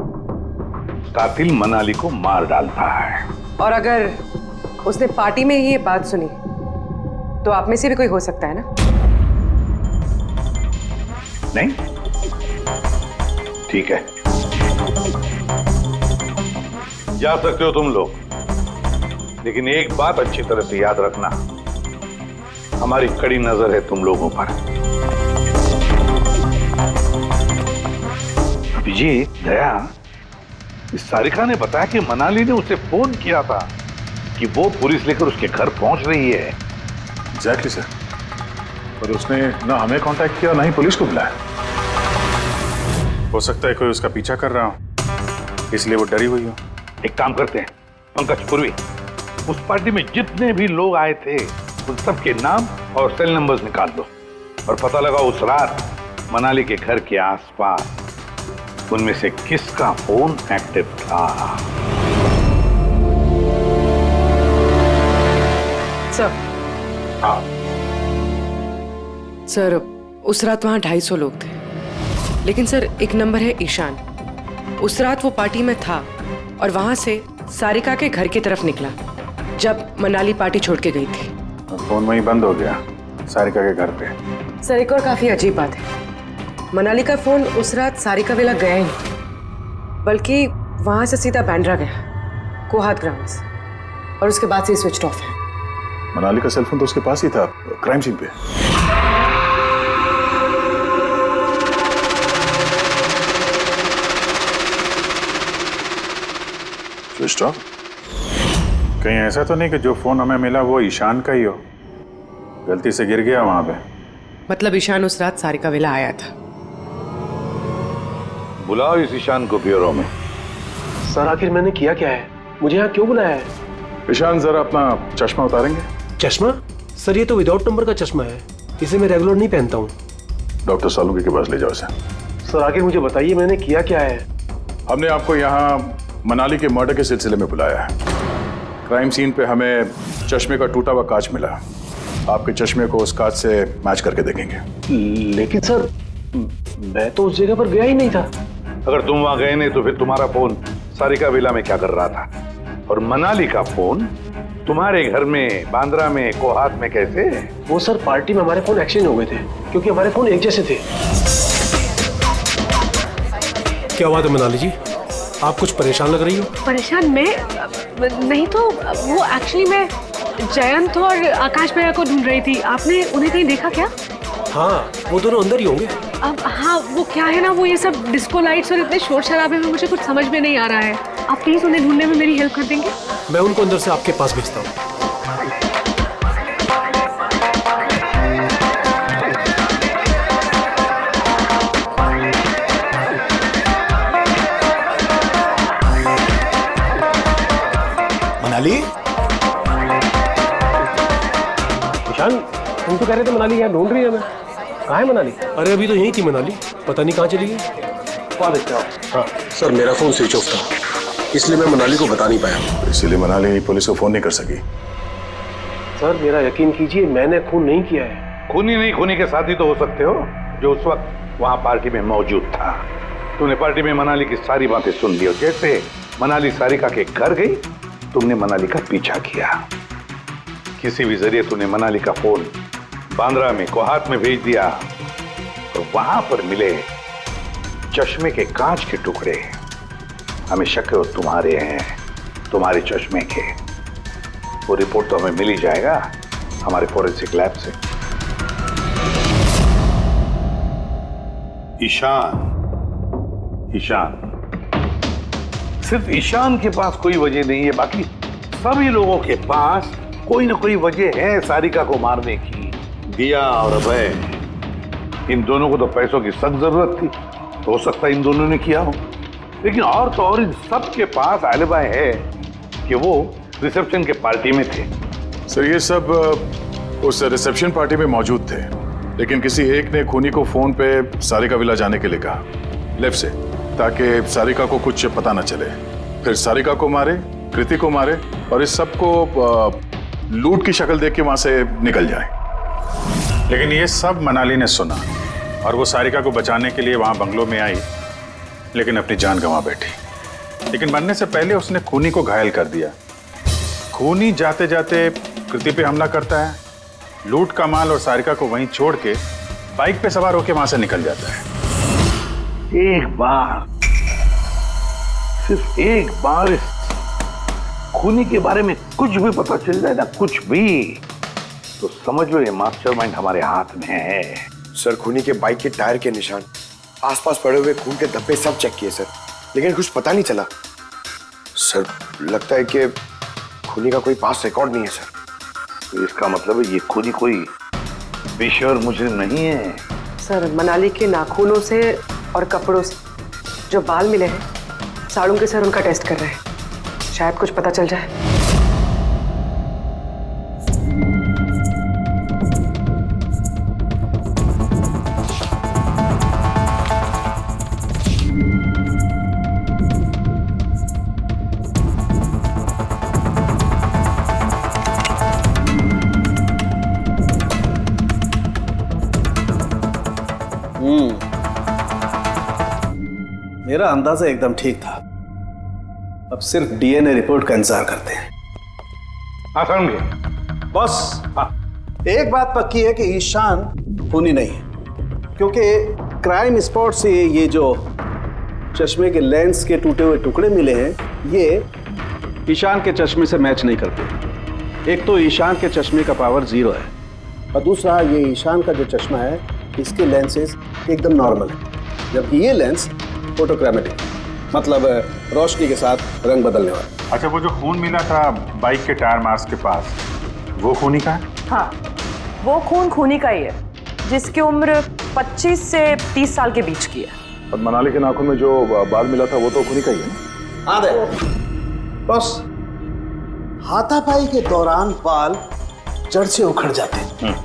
कातिल मनाली को मार डालता है। और अगर उसने पार्टी में ही ये बात सुनी तो आप में से भी कोई हो सकता है ना? नहीं? ठीक है, जा सकते हो तुम लोग, लेकिन एक बात अच्छी तरह से याद रखना, हमारी कड़ी नजर है तुम लोगों पर। अभिजीत, दया, इस सारिका ने बताया कि मनाली ने उसे फोन किया था कि वो पुलिस लेकर उसके घर पहुंच रही है। एग्जैक्टली सर, पर उसने ना हमें कांटेक्ट किया ना ही पुलिस को बुलाया। हो सकता है कोई उसका पीछा कर रहा हो, इसलिए वो डरी हुई हो। एक काम करते हैं पंकज, पूर्वी, उस पार्टी में जितने भी लोग आए थे उन सबके नाम और सेल नंबर्स निकाल दो और पता लगा उस रात मनाली के घर के आसपास उनमें से किसका फोन एक्टिव था। सर, हाँ। सर उस रात वहाँ 250 लोग थे, लेकिन सर एक नंबर है ईशान। उस रात वो पार्टी में था और वहाँ से सारिका के घर की तरफ निकला जब मनाली पार्टी छोड़ के गई थी। फोन वहीं बंद हो गया सारिका के घर पे। सर एक और काफी अजीब बात है, मनाली का फोन उस रात सारिका विला गया ही नहीं, बल्कि वहां से सीधा बांद्रा गया, कोहात ग्राउंड्स, और उसके बाद से स्विच ऑफ है। मनाली का सेलफोन तो उसके पास ही था क्राइम सीन पे। Switch off? कहीं ऐसा तो नहीं कि जो फोन हमें मिला वो ईशान का ही हो, गलती से गिर गया वहां पे? मतलब ईशान उस रात सारिका विला आया था। बुलाओ इस ईशान को ब्यूरो में। सर आखिर मैंने किया क्या है, मुझे यहाँ क्यों बुलाया है? ईशान जरा अपना चश्मा उतारेंगे? चश्मा? सर ये तो विदाउट नंबर का चश्मा है, इसे मैं रेगुलर नहीं पहनता हूँ। डॉक्टर सालुंके के पास ले जाओ इसे। सर आखिर मुझे बताइए मैंने किया क्या है? हमने आपको यहाँ मनाली के मर्डर के सिलसिले में बुलाया है। क्राइम सीन पे हमें चश्मे का टूटा हुआ कांच मिला, आपके चश्मे को उस कांच से मैच करके देखेंगे। लेकिन सर मैं तो उस जगह पर गया ही नहीं था। अगर तुम वहां गए नहीं तो फिर तुम्हारा फोन सारिका विला में क्या कर रहा था? और मनाली का फोन तुम्हारे घर में बांद्रा में कोहात में कैसे? वो सर पार्टी में हमारे फोन एक्सचेंज हो गए थे, क्योंकि हमारे फोन एक जैसे थे। क्या बात है मनाली जी, आप कुछ परेशान लग रही हो? परेशान मैं नहीं तो वो एक्चुअली मैं जयंत और आकाश भैया को ढूंढ रही थी। आपने उन्हें कहीं देखा क्या? हाँ वो दोनों अंदर ही होंगे। अब हाँ वो क्या है ना, वो ये सब डिस्को लाइट्स और इतने शोर शराबे में मुझे कुछ समझ में नहीं आ रहा है। आप प्लीज उन्हें ढूंढने में मेरी हेल्प कर देंगे? मैं उनको अंदर से आपके पास भेजता हूँ। मनाली? ईशान तुम तो कह रहे थे मनाली यहाँ ढूंढ रही है। मैं कहाँ है मनाली? अरे अभी तो यहीं थी मनाली, पता नहीं कहाँ चली गई। हाँ सर मेरा फोन स्विच ऑफ था, इसलिए मैं मनाली को बता नहीं पाया। इसीलिए मनाली पुलिस को फोन नहीं कर सकी। सर मेरा यकीन कीजिए मैंने खून नहीं किया है। खूनी नहीं, खूनी के साथी तो हो सकते हो जो उस वक्त वहां पार्टी में मौजूद था। तूने पार्टी में मनाली की सारी बातें सुन ली और जैसे मनाली सारिका के घर गई तुमने मनाली का पीछा किया। किसी भी जरिए तूने मनाली का फोन बांद्रा में कोहात में भेज दिया और वहां पर मिले चश्मे के कांच के टुकड़े हमें शक है वो तुम्हारे हैं, तुम्हारे चश्मे के। वो रिपोर्ट तो हमें मिल ही जाएगा हमारे फोरेंसिक लैब से। ईशान सिर्फ ईशान के पास कोई वजह नहीं है, बाकी सभी लोगों के पास कोई ना कोई वजह है सारिका को मारने की। दिया और अभय, इन दोनों को तो पैसों की सख्त जरूरत थी, तो हो सकता है इन दोनों ने किया हो। लेकिन और तो और इन सब के पास एलिबाई है कि वो रिसेप्शन के पार्टी में थे। सर ये सब उस रिसेप्शन पार्टी में मौजूद थे, लेकिन किसी एक ने खूनी को फोन पे सारिका विला जाने के लिए कहा लेफ्ट से, ताकि सारिका को कुछ पता न चले। फिर सारिका को मारे, कृति को मारे और इस सब को लूट की शक्ल देख के वहां से निकल जाए। लेकिन ये सब मनाली ने सुना और वो सारिका को बचाने के लिए वहां बंगलों में आई, लेकिन अपनी जान गंवा बैठी। लेकिन मरने से पहले उसने खूनी को घायल कर दिया। खूनी जाते जाते कृति पे हमला करता है, लूट का माल और सारिका को वहीं छोड़ के बाइक पे सवार होकर वहां से निकल जाता है। एक बार, सिर्फ एक बार इस खूनी के बारे में कुछ भी पता चल जाए ना, कुछ भी, तो समझ लो ये मास्टरमाइंड हमारे हाथ में है। सर खूनी के बाइक के टायर के निशान, आसपास पड़े हुए खून के धब्बे सब चेक किए सर, लेकिन कुछ पता नहीं चला। सर लगता है कि खूनी का कोई पास रिकॉर्ड नहीं है सर। तो इसका मतलब है ये खूनी कोई पेशेवर मुजरिम नहीं है। सर मनाली के नाखूनों से और कपड़ों से जो बाल मिले हैं, सालुंके सर उनका टेस्ट कर रहे हैं, शायद कुछ पता चल जाए। मेरा अंदाजा एकदम ठीक था। अब सिर्फ डीएनए रिपोर्ट का इंतजार करते हैं। हाँ समझे बॉस, एक बात पक्की है कि ईशान खूनी नहीं है, क्योंकि क्राइम स्पॉट से ये जो चश्मे के लेंस के टूटे हुए टुकड़े मिले हैं, ये ईशान के चश्मे से मैच नहीं करते। एक तो ईशान के चश्मे का पावर 0 है, और दूसरा ये ईशान का जो चश्मा है इसके लेंसेज एकदम नॉर्मल है, जबकि ये लेंस फोटोक्रोमेटिक, मतलब रोशनी के साथ रंग बदलने वाला। अच्छा, वो जो खून मिला था बाइक के टायर मार्क्स के पास, वो खूनी का है? हाँ, वो खून खूनी का ही है, जिसकी उम्र 25 से 30 साल के बीच की है। और मनाली के नाखून में जो बाल मिला था वो तो खूनी का ही है ना? हाँ दे बस, हाथापाई के दौरान बाल जड़ से उखड़ जाते हैं,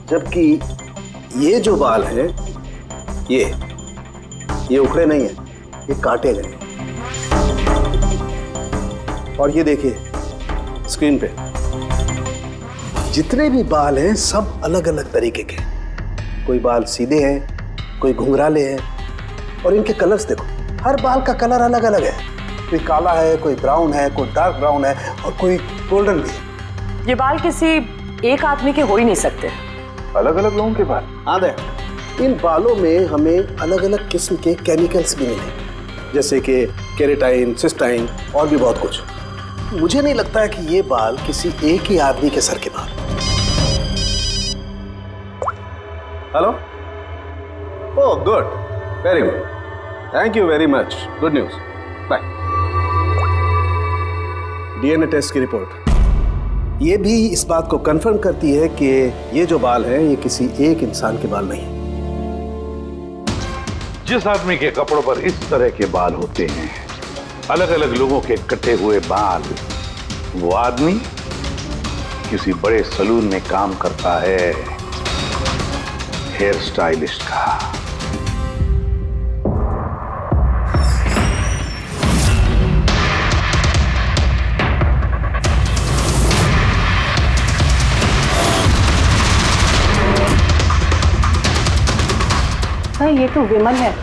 जबकि ये जो बाल है ये उखड़े नहीं है, ये काटे गए। और ये देखिए स्क्रीन पे जितने भी बाल हैं सब अलग अलग तरीके के, कोई बाल सीधे हैं, कोई घुंघराले हैं, और इनके कलर्स देखो, हर बाल का कलर अलग अलग है, कोई काला है, कोई ब्राउन है, कोई डार्क ब्राउन है, और कोई गोल्डन भी। ये बाल किसी एक आदमी के हो ही नहीं सकते। अलग अलग लोगों के बाल? हाँ दे, इन बालों में हमें अलग अलग किस्म के केमिकल्स भी मिले, जैसे कि केराटिन, सिस्टाइन और भी बहुत कुछ। मुझे नहीं लगता है कि ये बाल किसी एक ही आदमी के सर के बाल। Hello, oh good, very good, thank you very much, good news, bye. DNA test की रिपोर्ट ये भी इस बात को कंफर्म करती है कि ये जो बाल हैं ये किसी एक इंसान के बाल नहीं। जिस आदमी के कपड़ों पर इस तरह के बाल होते हैं, अलग अलग लोगों के कटे हुए बाल, वो आदमी किसी बड़े सलून में काम करता है, हेयर स्टाइलिस्ट का। सर ये तो विमल है,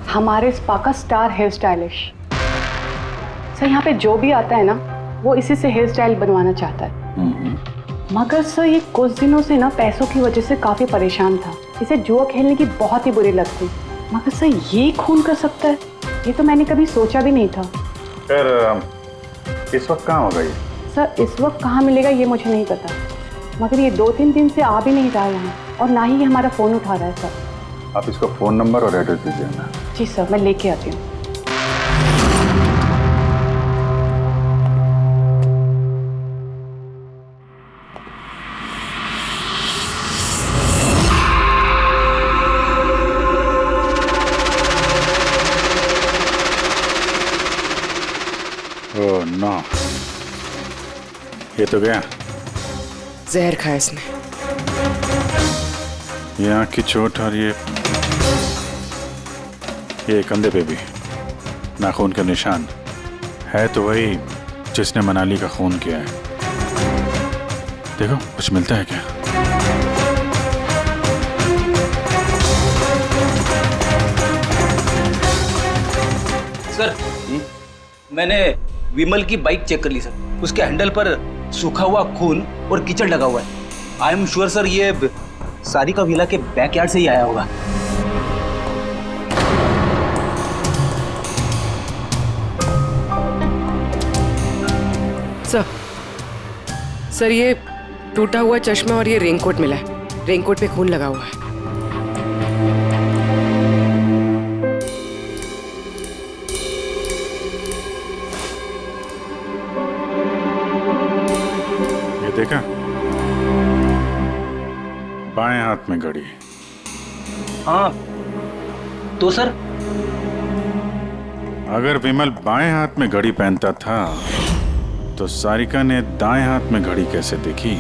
हमारे स्पा का स्टार हेयर स्टाइलिश। सर यहाँ पे जो भी आता है ना वो इसी से हेयर स्टाइल बनवाना चाहता है, मगर सर ये कुछ दिनों से ना पैसों की वजह से काफी परेशान था। इसे जुआ खेलने की बहुत ही बुरी लत थी, मगर सर ये खून कर सकता है, ये तो मैंने कभी सोचा भी नहीं था। फिर इस वक्त कहाँ होगा ये? सर इस वक्त कहाँ मिलेगा ये मुझे नहीं पता, मगर ये 2-3 दिन से आ भी नहीं रहा यहाँ, और ना ही ये हमारा फोन उठा रहा है। सर आप इसको फोन नंबर और एड्रेस दीजिए ना। जी सर, मैं लेके आती हूँ। ओह नो, ये तो गया। जहर खाया इसने। ये आँख की चोट और ये कंधे पे भी नाखून का निशान है, तो वही जिसने मनाली का खून किया है। देखो कुछ मिलता है क्या? सर मैंने विमल की बाइक चेक कर ली सर, उसके हैंडल पर सूखा हुआ खून और कीचड़ लगा हुआ है। आई एम श्योर सर ये सारिका विला के बैकयार्ड से ही आया होगा। सर ये टूटा हुआ चश्मा और ये रेनकोट मिला है, रेनकोट पे खून लगा हुआ है। ये देखा, बाएं हाथ में घड़ी। हाँ तो सर अगर विमल बाएं हाथ में घड़ी पहनता था तो सारिका ने दाएं हाथ में घड़ी कैसे देखी?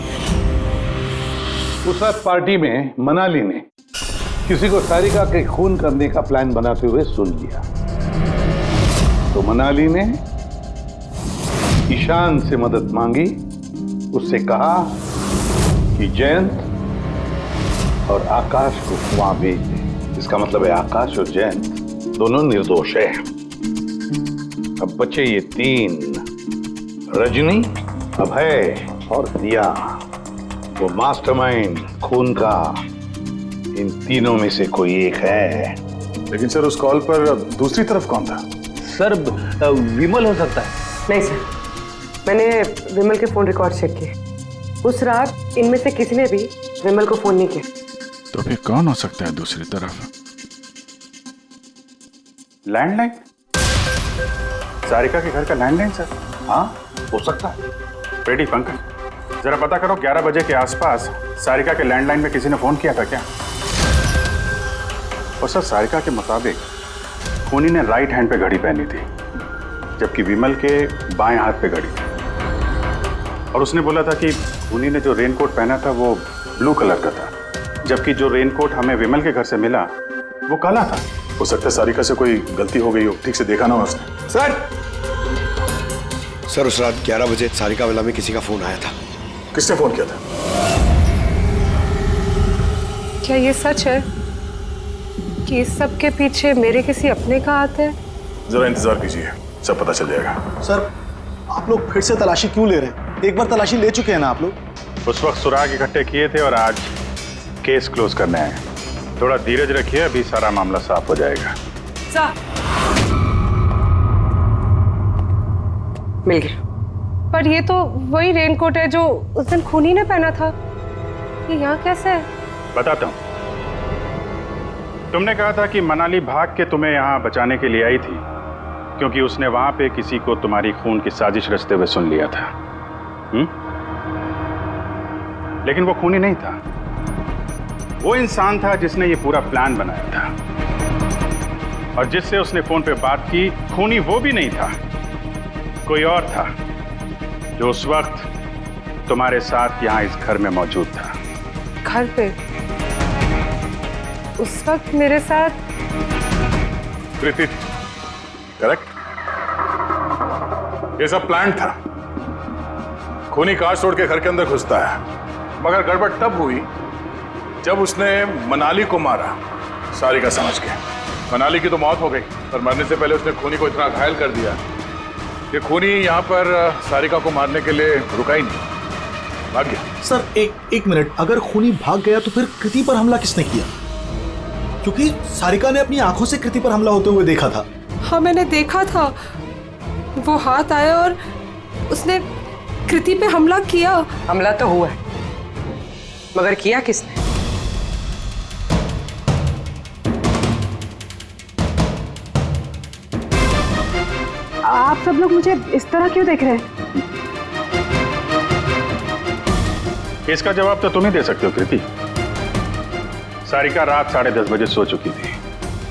उस रात पार्टी में मनाली ने किसी को सारिका के खून करने का प्लान बनाते हुए सुन लिया, तो मनाली ने ईशान से मदद मांगी, उससे कहा कि जयंत और आकाश को वहां भेज दे इसका मतलब है आकाश और जयंत दोनों निर्दोष है। अब बचे ये तीन, रजनी, अभय और दिया, वो मास्टरमाइंड खून का इन तीनों में से कोई एक है। लेकिन सर उस कॉल पर दूसरी तरफ कौन था? सर विमल हो सकता है। नहीं सर, मैंने विमल के फोन रिकॉर्ड चेक किए। उस रात इनमें से किसी ने भी विमल को फोन नहीं किया। तो फिर कौन हो सकता है दूसरी तरफ? लैंडलाइन? सारिका के घर का लैंडलाइन सर? हाँ, हो सकता है। बेटी पंकज, जरा पता करो 11 बजे के आसपास सारिका के लैंडलाइन में किसी ने फोन किया था क्या? और सर सारिका के मुताबिक खूनी ने राइट हैंड पे घड़ी पहनी थी, जबकि विमल के बाएं हाथ पे घड़ी थी। और उसने बोला था कि खूनी ने जो रेनकोट पहना था वो ब्लू कलर का था, जबकि जो रेनकोट हमें विमल के घर से मिला वो काला था। हो सकता है सारिका से कोई गलती हो गई हो, ठीक से देखा ना हो उसने। सर उस रात 11 बजे सारिका विला में किसी का फोन आया था। किसने फोन किया था? क्या ये सच है कि इस सब के पीछे मेरे किसी अपने का हाथ है? जरा इंतजार कीजिए, सब पता चल जाएगा। सर आप लोग फिर से तलाशी क्यों ले रहे हैं? एक बार तलाशी ले चुके हैं ना आप लोग। उस वक्त सुराग इकट्ठे किए थे और आज केस क्लोज करने आए। थोड़ा धीरज रखिए, अभी सारा मामला साफ हो जाएगा। मिल गया। पर ये तो वही रेनकोट है जो उस दिन खूनी ने पहना था। ये यहाँ कैसे है? बताता हूँ। तुमने कहा था कि मनाली भाग के तुम्हें यहाँ बचाने के लिए आई थी, क्योंकि उसने वहां पे किसी को तुम्हारी खून की साजिश रचते हुए सुन लिया था। लेकिन वो खूनी नहीं था, वो इंसान था जिसने ये पूरा प्लान बनाया था। और जिससे उसने फोन पे बात की, खूनी वो भी नहीं था, कोई और था जो उस वक्त तुम्हारे साथ यहाँ इस घर में मौजूद था। घर पे? उस वक्त मेरे साथ कृति, करेक्ट? ये सब प्लान था। खूनी कांच तोड़ के घर के अंदर घुसता है, मगर गड़बड़ तब हुई जब उसने मनाली को मारा, सारिका समझ के। मनाली की तो मौत हो गई, पर मरने से पहले उसने खूनी को इतना घायल कर दिया कि खूनी यहाँ पर सारिका को मारने के लिए रुका ही नहीं, भाग गया। सर एक मिनट, अगर खूनी भाग गया तो फिर कृति पर हमला किसने किया? क्योंकि सारिका ने अपनी आंखों से कृति पर हमला होते हुए देखा था। हाँ मैंने देखा था, वो हाथ आया और उसने कृति पे हमला किया। हमला तो हुआ है, मगर किया किसने? आप सब लोग मुझे इस तरह क्यों देख रहे हैं? इसका जवाब तो तुम ही दे सकते हो कृति। सारिका रात 10:30 बजे सो चुकी थी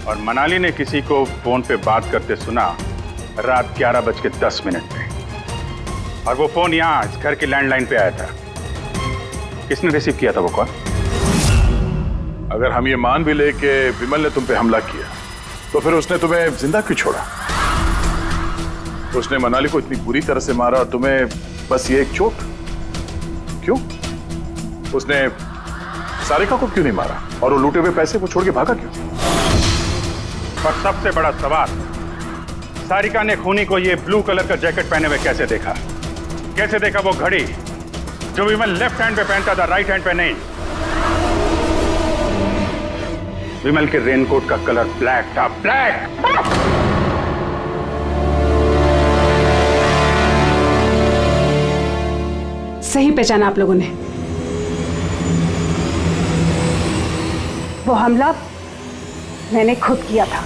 और मनाली ने किसी को फोन पे बात करते सुना रात 11:10 पे, और वो फोन यहाँ इस घर की लैंडलाइन पे आया था। किसने रिसीव किया था वो कॉल? अगर हम ये मान भी ले कि विमल ने तुम पे हमला किया, तो फिर उसने तुम्हें जिंदा क्यों छोड़ा? उसने मनाली को इतनी बुरी तरह से मारा और तुम्हें बस ये एक चोट? क्यों? उसने सारिका को क्यों नहीं मारा? और वो लूटे हुए पैसे वो छोड़ के भागा क्यों? और सबसे बड़ा सवाल, सारिका ने खूनी को ये ब्लू कलर का जैकेट पहने हुए कैसे देखा? कैसे देखा वो घड़ी जो विमल लेफ्ट हैंड पे पहनता था, राइट हैंड पे नहीं? विमल के रेनकोट का कलर ब्लैक था, ब्लैक। सही पहचाना आप लोगों ने। वो हमला मैंने खुद किया था।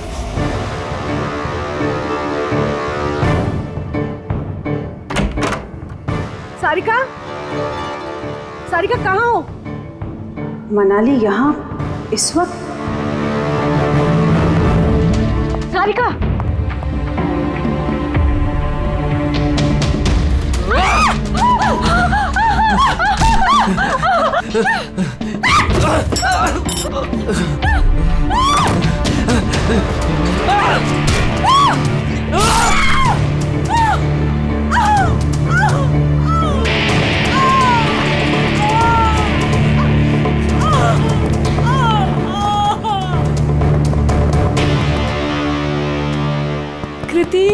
सारिका, सारिका कहाँ हो? मनाली यहाँ इस वक्त? Sarika, Kriti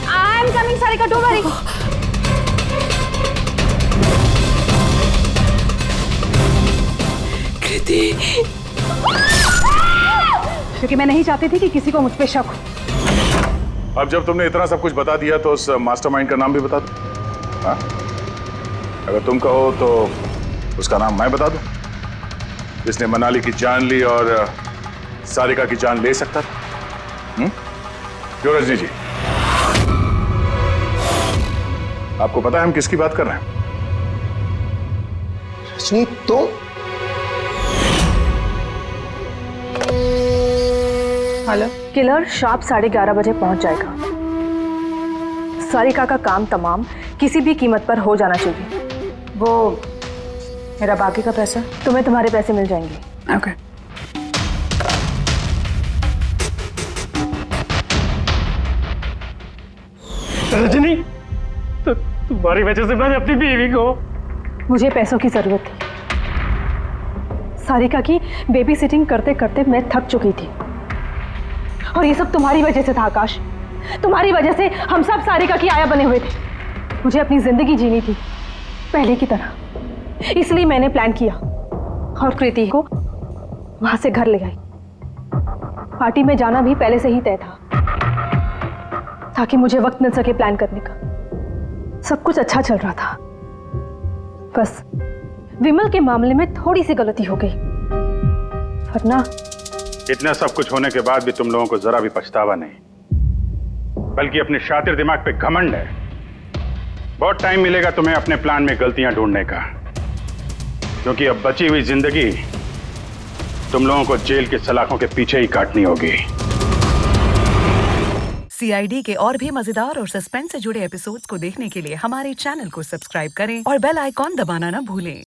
I am coming Sarika, don't worry. Kriti, क्योंकि मैं नहीं चाहती थी कि किसी को मुझ पे शक हो। अब जब तुमने इतना सब कुछ बता दिया तो उस मास्टरमाइंड का नाम भी बता दो। हाँ? अगर तुम कहो तो उसका नाम मैं बता दूं, जिसने मनाली की जान ली और सारिका की जान ले सकता था। क्यों रजनी जी, आपको पता है हम किसकी बात कर रहे हैं? रजनी तो हेलो, किलर शार्प 11:30 बजे पहुंच जाएगा। सारिका का काम तमाम किसी भी कीमत पर हो जाना चाहिए। वो मेरा बाकी का पैसा? तुम्हें तुम्हारे पैसे मिल जाएंगे। ओके। रजनी, तो तुम्हारी वजह से मैंने अपनी बीवी को। मुझे पैसों की जरूरत थी। सारिका की बेबी सिटिंग करते करते मैं थक चुकी थी, और ये सब तुम्हारी वजह से था आकाश। तुम्हारी वजह से हम सब सारिका की आया बने हुए थे। मुझे अपनी जिंदगी जीनी थी पहले की तरह, इसलिए मैंने प्लान किया और कृति को वहां से घर ले आई। पार्टी में जाना भी पहले से ही तय था, ताकि मुझे वक्त मिल सके प्लान करने का। सब कुछ अच्छा चल रहा था, बस विमल के मामले में थोड़ी सी गलती हो गई, वरना इतना सब कुछ होने के बाद भी तुम लोगों को जरा भी पछतावा नहीं, बल्कि अपने शातिर दिमाग पे घमंड है। बहुत टाइम मिलेगा तुम्हें अपने प्लान में गलतियां ढूंढने का, क्योंकि अब बची हुई जिंदगी तुम लोगों को जेल के सलाखों के पीछे ही काटनी होगी। CID के और भी मजेदार और सस्पेंस से जुड़े एपिसोड्स को देखने के लिए हमारे चैनल को सब्सक्राइब करें और बेल आइकॉन दबाना ना भूलें।